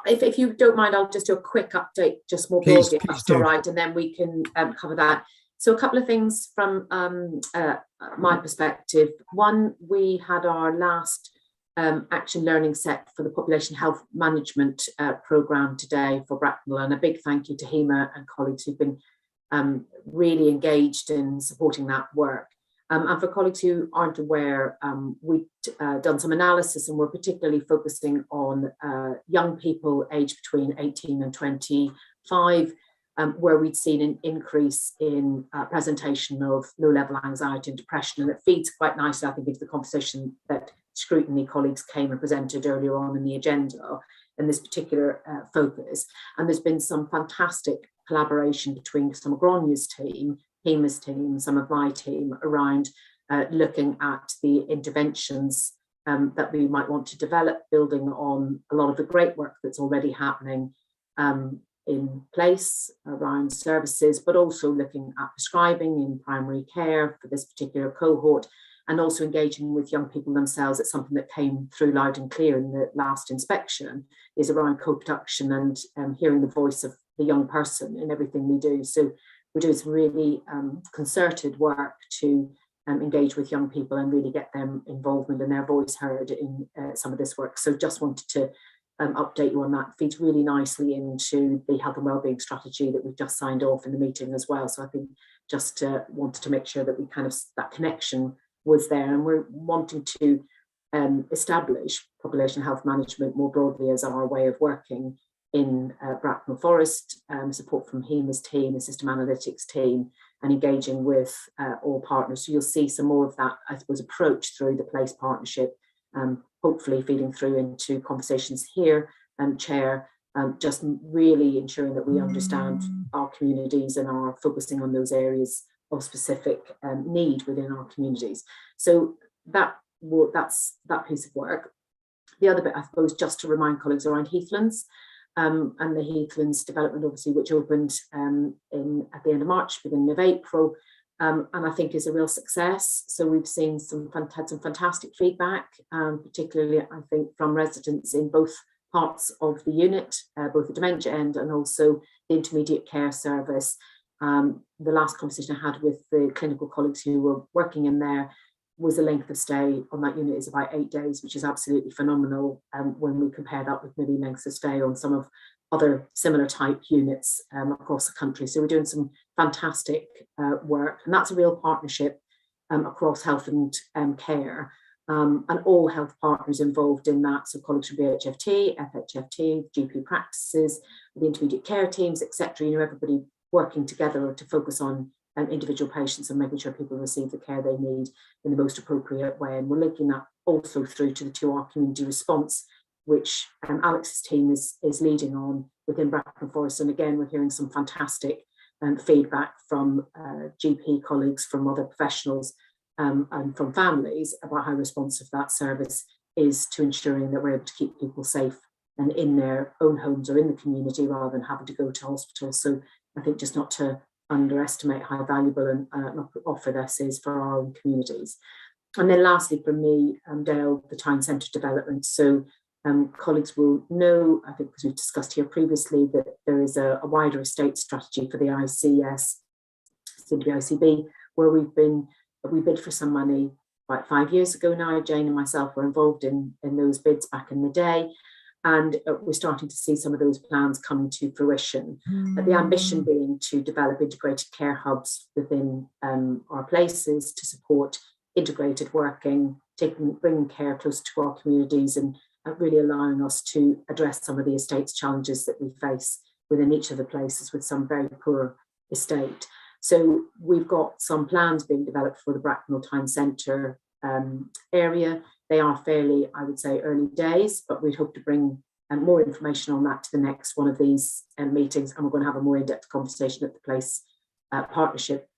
If you don't mind, I'll just do a quick update, just more broadly, if that's all right, and then we can cover that. So a couple of things from my perspective. One, we had our last action learning set for the population health management programme today for Bracknell, and a big thank you to Hema and colleagues who've been really engaged in supporting that work. And for colleagues who aren't aware, we've done some analysis, and we're particularly focusing on young people aged between 18 and 25, where we'd seen an increase in presentation of low-level anxiety and depression. And it feeds quite nicely, I think, into the conversation that scrutiny colleagues came and presented earlier on in the agenda in this particular focus. And there's been some fantastic collaboration between some of Gráinne's team, Hema's team, some of my team, around looking at the interventions that we might want to develop, building on a lot of the great work that's already happening in place around services, but also looking at prescribing in primary care for this particular cohort, and also engaging with young people themselves. It's something that came through loud and clear in the last inspection, is around co-production and hearing the voice of the young person in everything we do. So we're doing some really concerted work to engage with young people and really get them involvement and their voice heard in some of this work. So just wanted to update you on that. It feeds really nicely into the health and wellbeing strategy that we've just signed off in the meeting as well. So I think just wanted to make sure that we kind of, that connection was there, and we're wanting to establish population health management more broadly as our way of working in Bracknell Forest, support from Hema's team, the system analytics team, and engaging with all partners. So you'll see some more of that, I suppose, approach through the Place partnership, hopefully feeding through into conversations here, Chair, just really ensuring that we understand our communities and are focusing on those areas of specific need within our communities. So that's that piece of work. The other bit, I suppose, just to remind colleagues around Heathlands, and the Heathlands development, obviously, which opened at the end of March, beginning of April, and I think is a real success. So we've seen had some fantastic feedback, particularly, I think, from residents in both parts of the unit, both the dementia end and also the intermediate care service. The last conversation I had with the clinical colleagues who were working in there was the length of stay on that unit is about 8 days, which is absolutely phenomenal when we compare that with maybe lengths of stay on some of other similar type units across the country. So we're doing some fantastic work, and that's a real partnership across health and care, and all health partners involved in that. So colleagues from BHFT, FHFT, GP practices, the intermediate care teams, etc. You know, everybody working together to focus on individual patients and making sure people receive the care they need in the most appropriate way. And we're linking that also through to the 2R community response, which Alex's team is leading on within Bracknell Forest. And again, we're hearing some fantastic feedback from GP colleagues, from other professionals, and from families about how responsive that service is to ensuring that we're able to keep people safe and in their own homes or in the community rather than having to go to hospital. So I think just not to underestimate how valuable an offer this is for our own communities. And then lastly, for me, Dale, the town centre development. So colleagues will know, I think because we've discussed here previously, that there is a wider estate strategy for the ICS, soon to be ICB, where we bid for some money about 5 years ago now. Jane and myself were involved in those bids back in the day. And we're starting to see some of those plans coming to fruition. The ambition being to develop integrated care hubs within our places to support integrated working, bringing care closer to our communities and really allowing us to address some of the estate's challenges that we face within each of the places with some very poor estate. So we've got some plans being developed for the Bracknell Town Centre area. They are fairly, I would say, early days, but we'd hope to bring more information on that to the next one of these meetings. And we're going to have a more in-depth conversation at the place partnership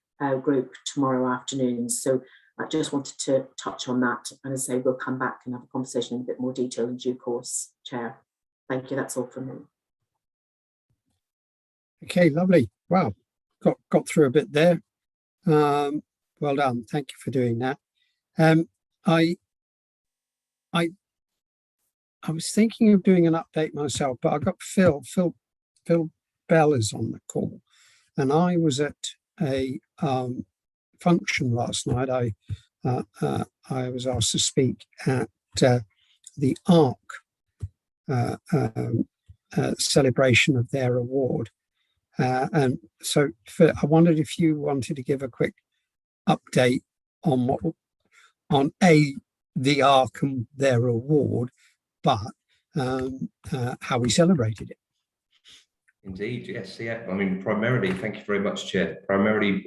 group tomorrow afternoon. So I just wanted to touch on that. And as I say, we'll come back and have a conversation in a bit more detail in due course, Chair. Thank you. That's all from me. Okay, lovely. Wow, got through a bit there. Well done. Thank you for doing that. I was thinking of doing an update myself, but I got Phil Bell is on the call, and I was at a function last night. I was asked to speak at the ARC celebration of their award, and so Phil, I wondered if you wanted to give a quick update on the ARC and their award, but how we celebrated it. Indeed, yes, yeah. I mean, primarily, thank you very much, Chair. Primarily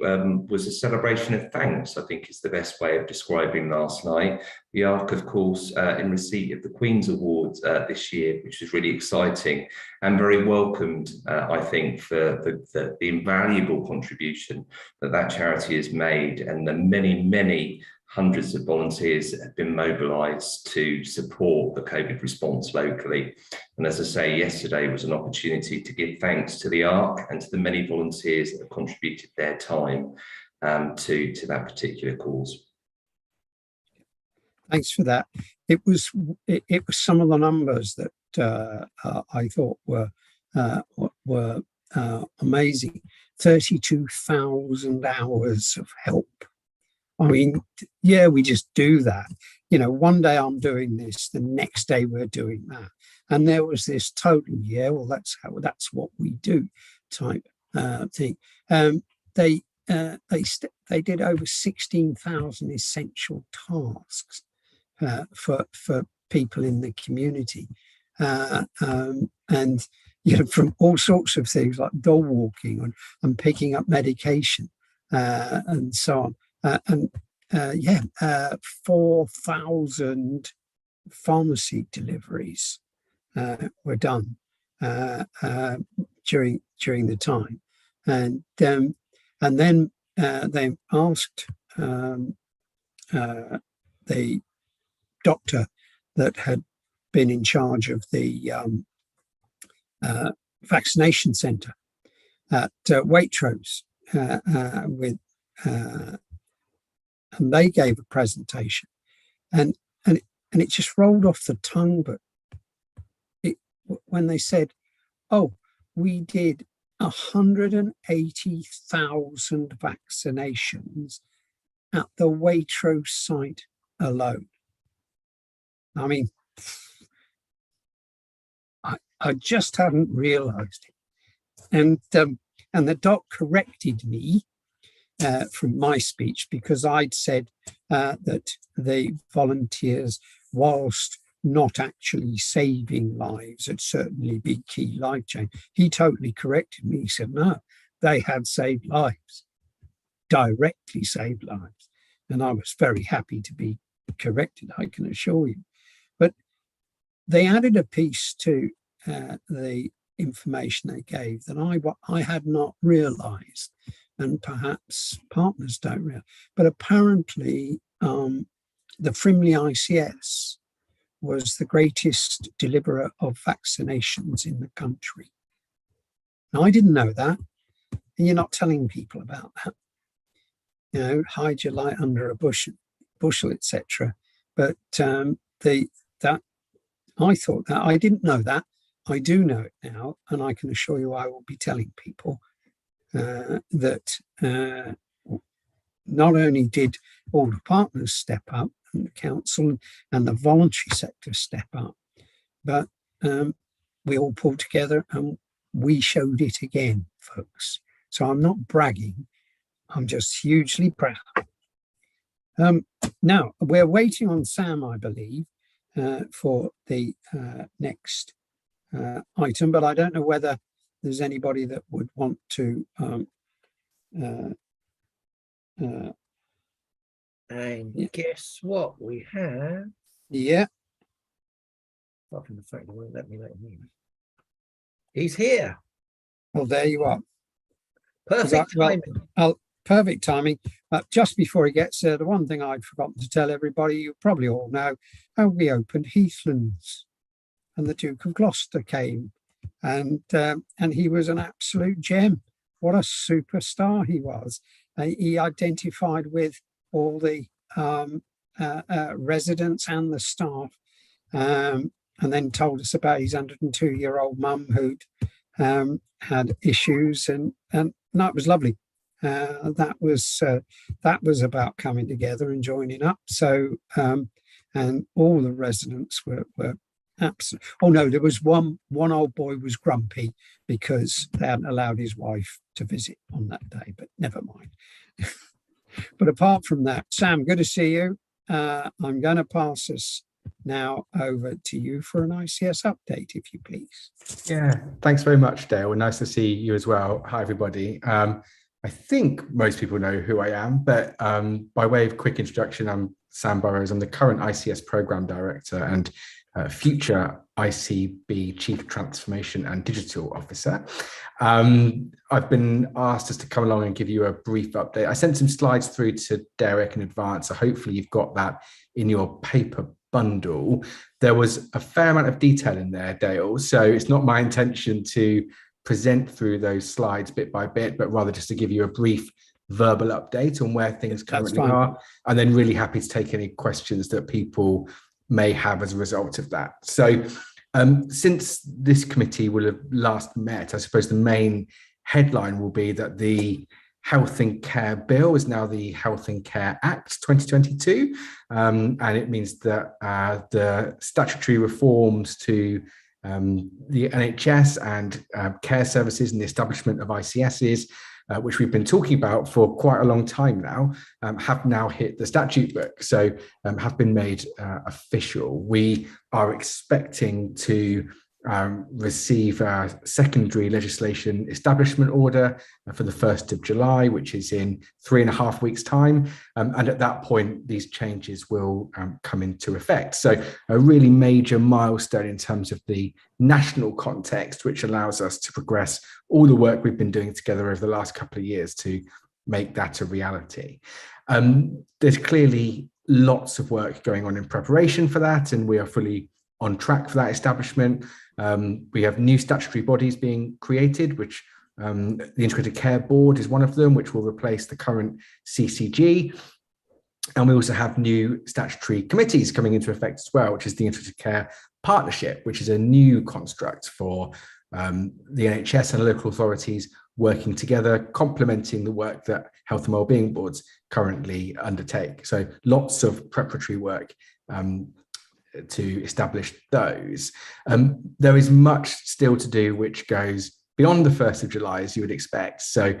was a celebration of thanks, I think is the best way of describing last night. The ARC, of course, in receipt of the Queen's Award this year, which was really exciting and very welcomed, I think, for the invaluable contribution that charity has made and the many hundreds of volunteers that have been mobilised to support the COVID response locally. And as I say, yesterday was an opportunity to give thanks to the ARC and to the many volunteers that have contributed their time to that particular cause. Thanks for that. It was some of the numbers that I thought were amazing. 32,000 hours of help. I mean, yeah, we just do that. You know, one day I'm doing this, the next day we're doing that. And there was this total, yeah, well, that's what we do type thing. They did over 16,000 essential tasks for people in the community. And, you know, from all sorts of things like dog walking and picking up medication and so on. 4,000 pharmacy deliveries were done during the time, and then they asked the doctor that had been in charge of the vaccination centre at Waitrose and they gave a presentation, and it just rolled off the tongue. But when they said, "Oh, we did 180,000 vaccinations at the Waitrose site alone," I mean, I just hadn't realised it, and the doc corrected me. From my speech, because I'd said that the volunteers, whilst not actually saving lives, had certainly been key life change. He totally corrected me. He said, no, they had saved lives. directly saved lives. And I was very happy to be corrected, I can assure you. But they added a piece to the information they gave that I had not realised, and perhaps partners don't realize. But apparently, the Frimley ICS was the greatest deliverer of vaccinations in the country. Now, I didn't know that, and you're not telling people about that. You know, hide your light under a bushel, etc. But that I thought that I didn't know that. I do know it now, and I can assure you I will be telling people that not only did all the partners step up, and the council and the voluntary sector step up, but we all pulled together and we showed it again, folks. So I'm not bragging, I'm just hugely proud. Now, we're waiting on Sam, I believe, for the next item, but I don't know whether there's anybody that would want to and guess what we have? Yeah. Apart from the fact they won't let me let him in. He's here. Well, there you are. Perfect timing. Well, perfect timing. Just before he gets there, the one thing I'd forgotten to tell everybody, you probably all know, we opened Heathlands, and the Duke of Gloucester came, and he was an absolute gem. What a superstar he was. He identified with all the residents and the staff, and then told us about his 102-year-old mum who'd had issues, and no, it was lovely. That was about coming together and joining up. So and all the residents were absolutely. Oh no, there was one old boy was grumpy because they hadn't allowed his wife to visit on that day, but never mind. But apart from that, Sam, good to see you. I'm going to pass us now over to you for an ICS update, if you please. Yeah, thanks very much, Dale. Nice to see you as well. Hi, everybody. I think most people know who I am, but by way of quick introduction, I'm Sam Burrows. I'm the current ICS Programme Director and future ICB Chief Transformation and Digital Officer. I've been asked just to come along and give you a brief update. I sent some slides through to Derek in advance, so hopefully you've got that in your paper bundle. There was a fair amount of detail in there, Dale, so it's not my intention to present through those slides bit by bit, but rather just to give you a brief verbal update on where things currently are, and then really happy to take any questions that people may have as a result of that. So since this committee will have last met, I suppose the main headline will be that the Health and Care Bill is now the Health and Care Act 2022, and it means that the statutory reforms to the NHS and care services and the establishment of ICSs, which we've been talking about for quite a long time now, have now hit the statute book, so have been made official. We are expecting to receive a secondary legislation establishment order for the 1st of July, which is in 3.5 weeks' time. And at that point, these changes will come into effect. So a really major milestone in terms of the national context, which allows us to progress all the work we've been doing together over the last couple of years to make that a reality. There's clearly lots of work going on in preparation for that, and we are fully on track for that establishment. We have new statutory bodies being created, which the Integrated Care Board is one of them, which will replace the current CCG. And we also have new statutory committees coming into effect as well, which is the Integrated Care Partnership, which is a new construct for the NHS and local authorities working together, complementing the work that health and wellbeing boards currently undertake. So lots of preparatory work to establish those. There is much still to do, which goes beyond the 1st of July, as you would expect. So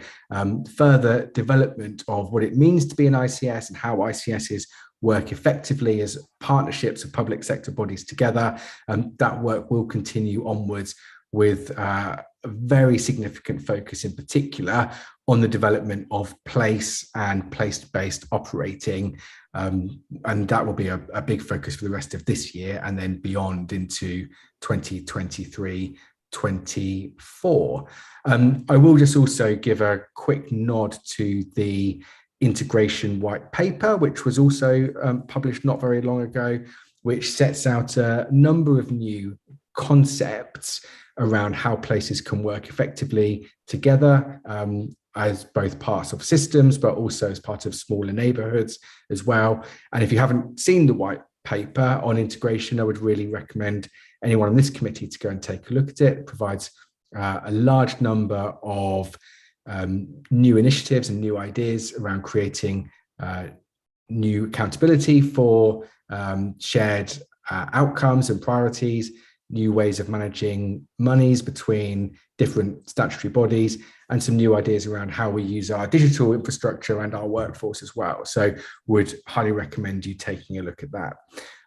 further development of what it means to be an ICS and how ICSs work effectively as partnerships of public sector bodies together. That work will continue onwards with a very significant focus in particular on the development of place and place-based operating. And that will be a big focus for the rest of this year and then beyond into 2023-24. I will just also give a quick nod to the integration white paper, which was also published not very long ago, which sets out a number of new concepts around how places can work effectively together as both parts of systems, but also as part of smaller neighborhoods as well. And if you haven't seen the white paper on integration, I would really recommend anyone on this committee to go and take a look at it. It provides a large number of new initiatives and new ideas around creating new accountability for shared outcomes and priorities, new ways of managing monies between different statutory bodies, and some new ideas around how we use our digital infrastructure and our workforce as well. So would highly recommend you taking a look at that.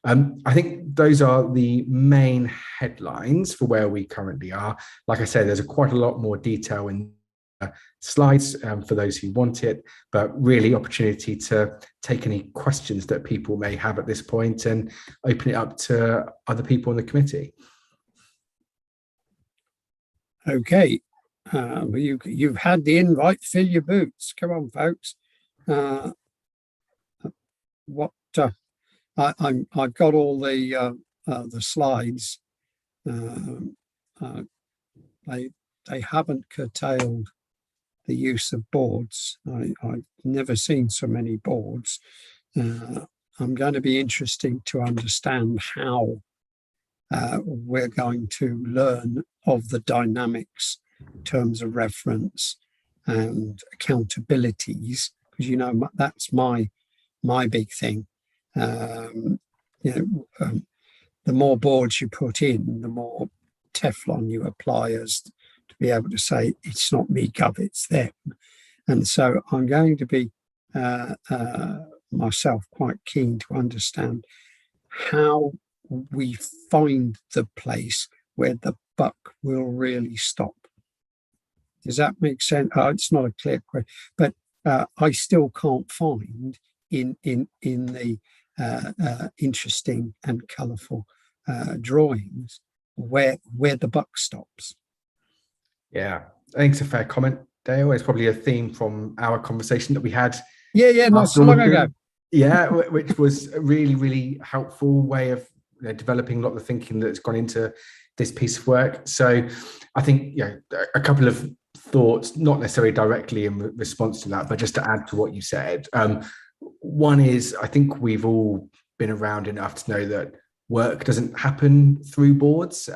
I think those are the main headlines for where we currently are. Like I said, there's quite a lot more detail in slides for those who want it, but really opportunity to take any questions that people may have at this point and open it up to other people in the committee. Okay, well, you've had the invite, fill your boots. Come on, folks. I've got all the slides. They haven't curtailed the use of boards. I've never seen so many boards. I'm going to be interesting to understand how we're going to learn of the dynamics in terms of reference and accountabilities, because that's my big thing. The more boards you put in, the more Teflon you apply as to be able to say it's not me, Gov, it's them. And so I'm going to be myself quite keen to understand how we find the place where the buck will really stop. Does that make sense? It's not a clear question, but I still can't find in the interesting and colourful drawings where the buck stops. Yeah, I think it's a fair comment, Dale. It's probably a theme from our conversation that we had. Yeah, not so long ago. Yeah, which was a really, really helpful way of developing a lot of the thinking that's gone into this piece of work. So I think a couple of thoughts, not necessarily directly in response to that, but just to add to what you said. One is, I think we've all been around enough to know that work doesn't happen through boards.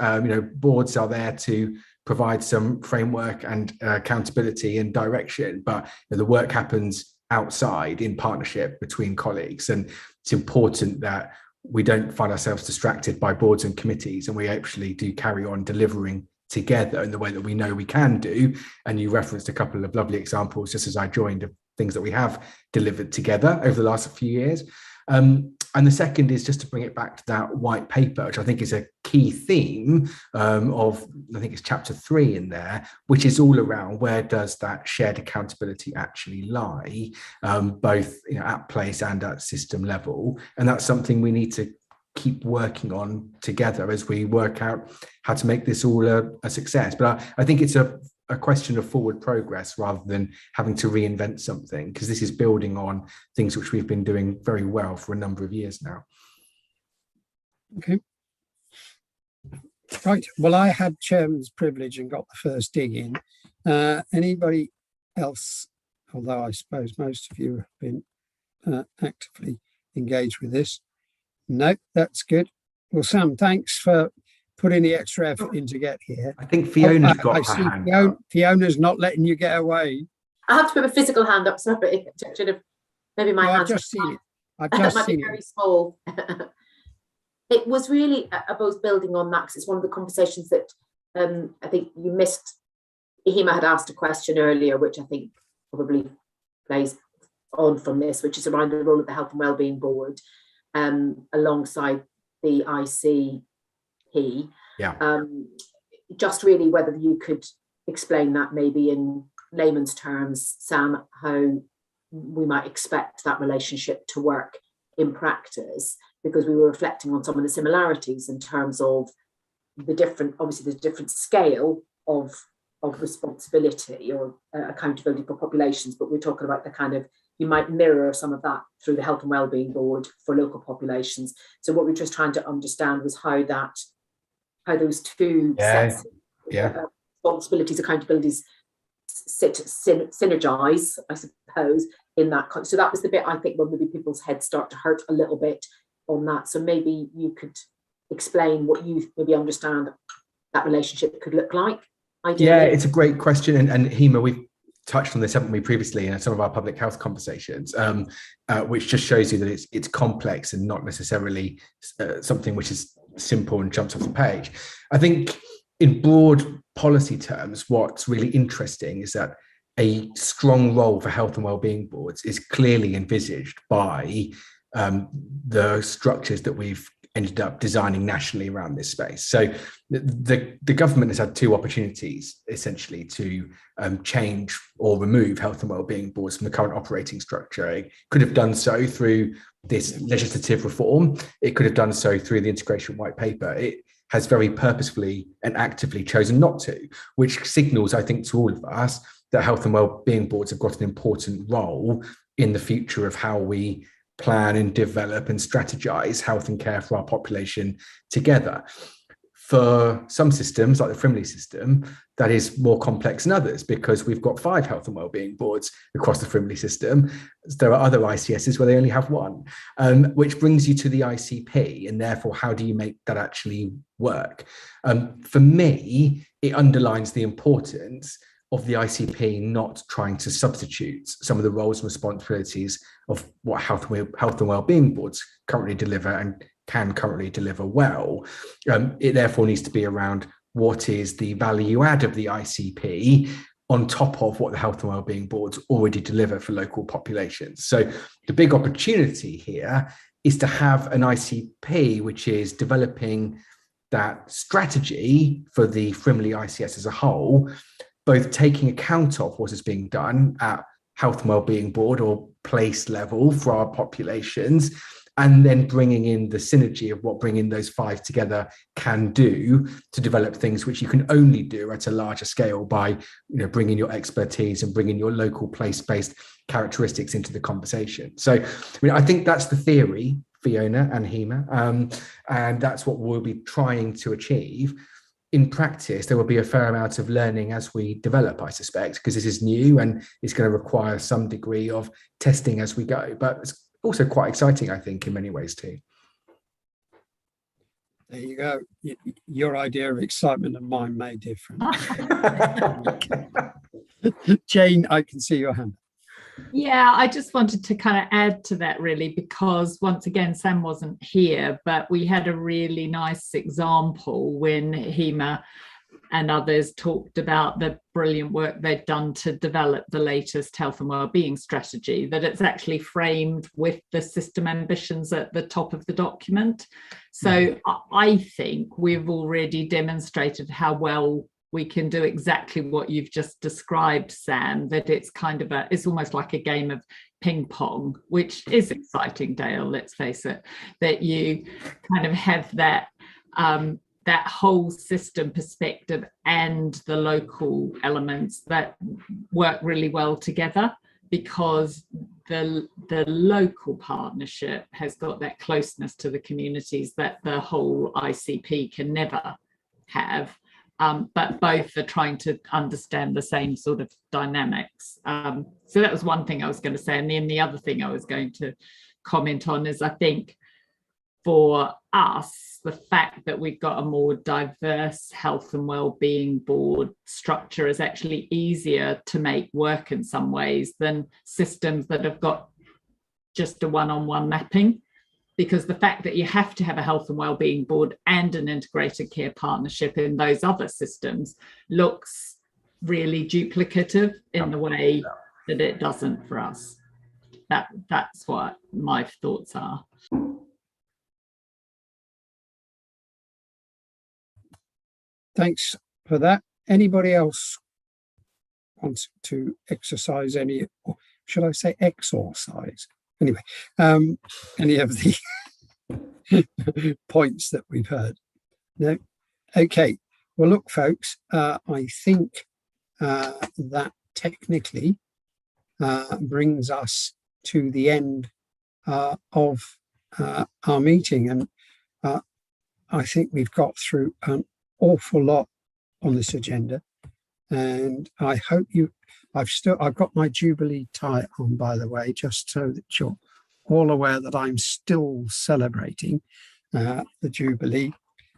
Boards are there to provide some framework and accountability and direction, but the work happens outside in partnership between colleagues. And it's important that we don't find ourselves distracted by boards and committees, and we actually do carry on delivering together in the way that we know we can do. And you referenced a couple of lovely examples just as I joined of things that we have delivered together over the last few years. And the second is just to bring it back to that white paper, which I think is a key theme of, I think it's chapter 3 in there, which is all around where does that shared accountability actually lie, both at place and at system level. And that's something we need to keep working on together as we work out how to make this all a success. But I think it's a question of forward progress rather than having to reinvent something, because this is building on things which we've been doing very well for a number of years now. Okay. Right. Well, I had chairman's privilege and got the first dig in. Anybody else, although I suppose most of you have been actively engaged with this? No, that's good. Well, Sam, thanks for putting the extra effort in to get here. I think Fiona's got her hand up. Fiona's not letting you get away. I have to put a physical hand up, sorry. Should have, maybe my hands. I've just seen it. I've just seen it. Very small. It was really about building on that, because it's one of the conversations that I think you missed. Hema had asked a question earlier, which I think probably plays on from this, which is around the role of the Health and Wellbeing Board alongside the ICP. Yeah. just really whether you could explain that maybe in layman's terms, Sam, how we might expect that relationship to work in practice, because we were reflecting on some of the similarities in terms of the different, obviously the different scale of responsibility or accountability for populations, but we're talking about the kind of, you might mirror some of that through the Health and Wellbeing Board for local populations. So what we're just trying to understand was how those two sets of responsibilities, accountabilities synergize, I suppose, in that. So that was the bit I think where maybe people's heads start to hurt a little bit on that. So maybe you could explain what you maybe understand that relationship could look like. Ideally. Yeah, it's a great question. And Hema, we've touched on this, haven't we, previously in some of our public health conversations, which just shows you that it's complex and not necessarily something which is simple and jumps off the page. I think in broad policy terms, what's really interesting is that a strong role for health and wellbeing boards is clearly envisaged by the structures that we've ended up designing nationally around this space. So the government has had two opportunities essentially to change or remove health and wellbeing boards from the current operating structure. It could have done so through this legislative reform. It could have done so through the integration white paper. It has very purposefully and actively chosen not to, which signals, I think, to all of us that health and wellbeing boards have got an important role in the future of how we plan and develop and strategize health and care for our population together. For some systems, like the Frimley system, that is more complex than others because we've got 5 health and wellbeing boards across the Frimley system. There are other ICSs where they only have 1, which brings you to the ICP, and therefore, how do you make that actually work? For me, it underlines the importance of the ICP not trying to substitute some of the roles and responsibilities of what health and wellbeing boards currently deliver and can currently deliver well. It therefore needs to be around what is the value add of the ICP on top of what the health and wellbeing boards already deliver for local populations. So the big opportunity here is to have an ICP which is developing that strategy for the Frimley ICS as a whole, both taking account of what is being done at health and wellbeing board or place level for our populations, and then bringing in the synergy of what bringing those 5 together can do to develop things which you can only do at a larger scale by bringing your expertise and bringing your local place-based characteristics into the conversation. So I think that's the theory, Fiona and Hema, and that's what we'll be trying to achieve. In practice, there will be a fair amount of learning as we develop, I suspect, because this is new and it's going to require some degree of testing as we go. But it's also quite exciting, I think, in many ways too. There you go. Your idea of excitement and mine may differ. Jane, I can see your hand. Yeah, I just wanted to kind of add to that really, because once again, Sam wasn't here, but we had a really nice example when Hema and others talked about the brilliant work they'd done to develop the latest health and wellbeing strategy, that it's actually framed with the system ambitions at the top of the document. So I think we've already demonstrated how well we can do exactly what you've just described, Sam, that it's kind of it's almost like a game of ping pong, which is exciting, Dale, let's face it, that you kind of have that that whole system perspective and the local elements that work really well together, because the local partnership has got that closeness to the communities that the whole ICP can never have. But both are trying to understand the same sort of dynamics. So that was one thing I was going to say. And then the other thing I was going to comment on is, I think for us, the fact that we've got a more diverse health and wellbeing board structure is actually easier to make work in some ways than systems that have got just a one-on-one mapping. Because the fact that you have to have a health and wellbeing board and an integrated care partnership in those other systems looks really duplicative in the way that it doesn't for us. That's what my thoughts are. Thanks, for that. Anybody else wants to exercise any, or should I say exorcise? Anyway, any of the points that we've heard? No? Okay. Well, look, folks, I think that technically brings us to the end of our meeting. And I think we've got through an awful lot on this agenda. And I hope I've got my Jubilee tie on, by the way, just so that you're all aware that I'm still celebrating the Jubilee.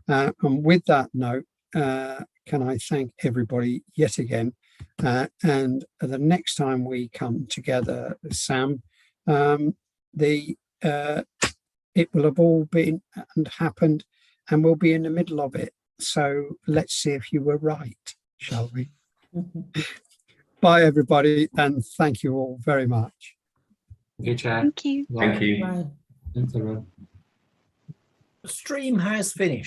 And with that note, can I thank everybody yet again? And the next time we come together, Sam, it will have all been and happened, and we'll be in the middle of it. So let's see if you were right, shall we? Bye, everybody, and thank you all very much. Thank you, Chair. Thank you. Thank you. Bye. Thanks, everyone. The stream has finished.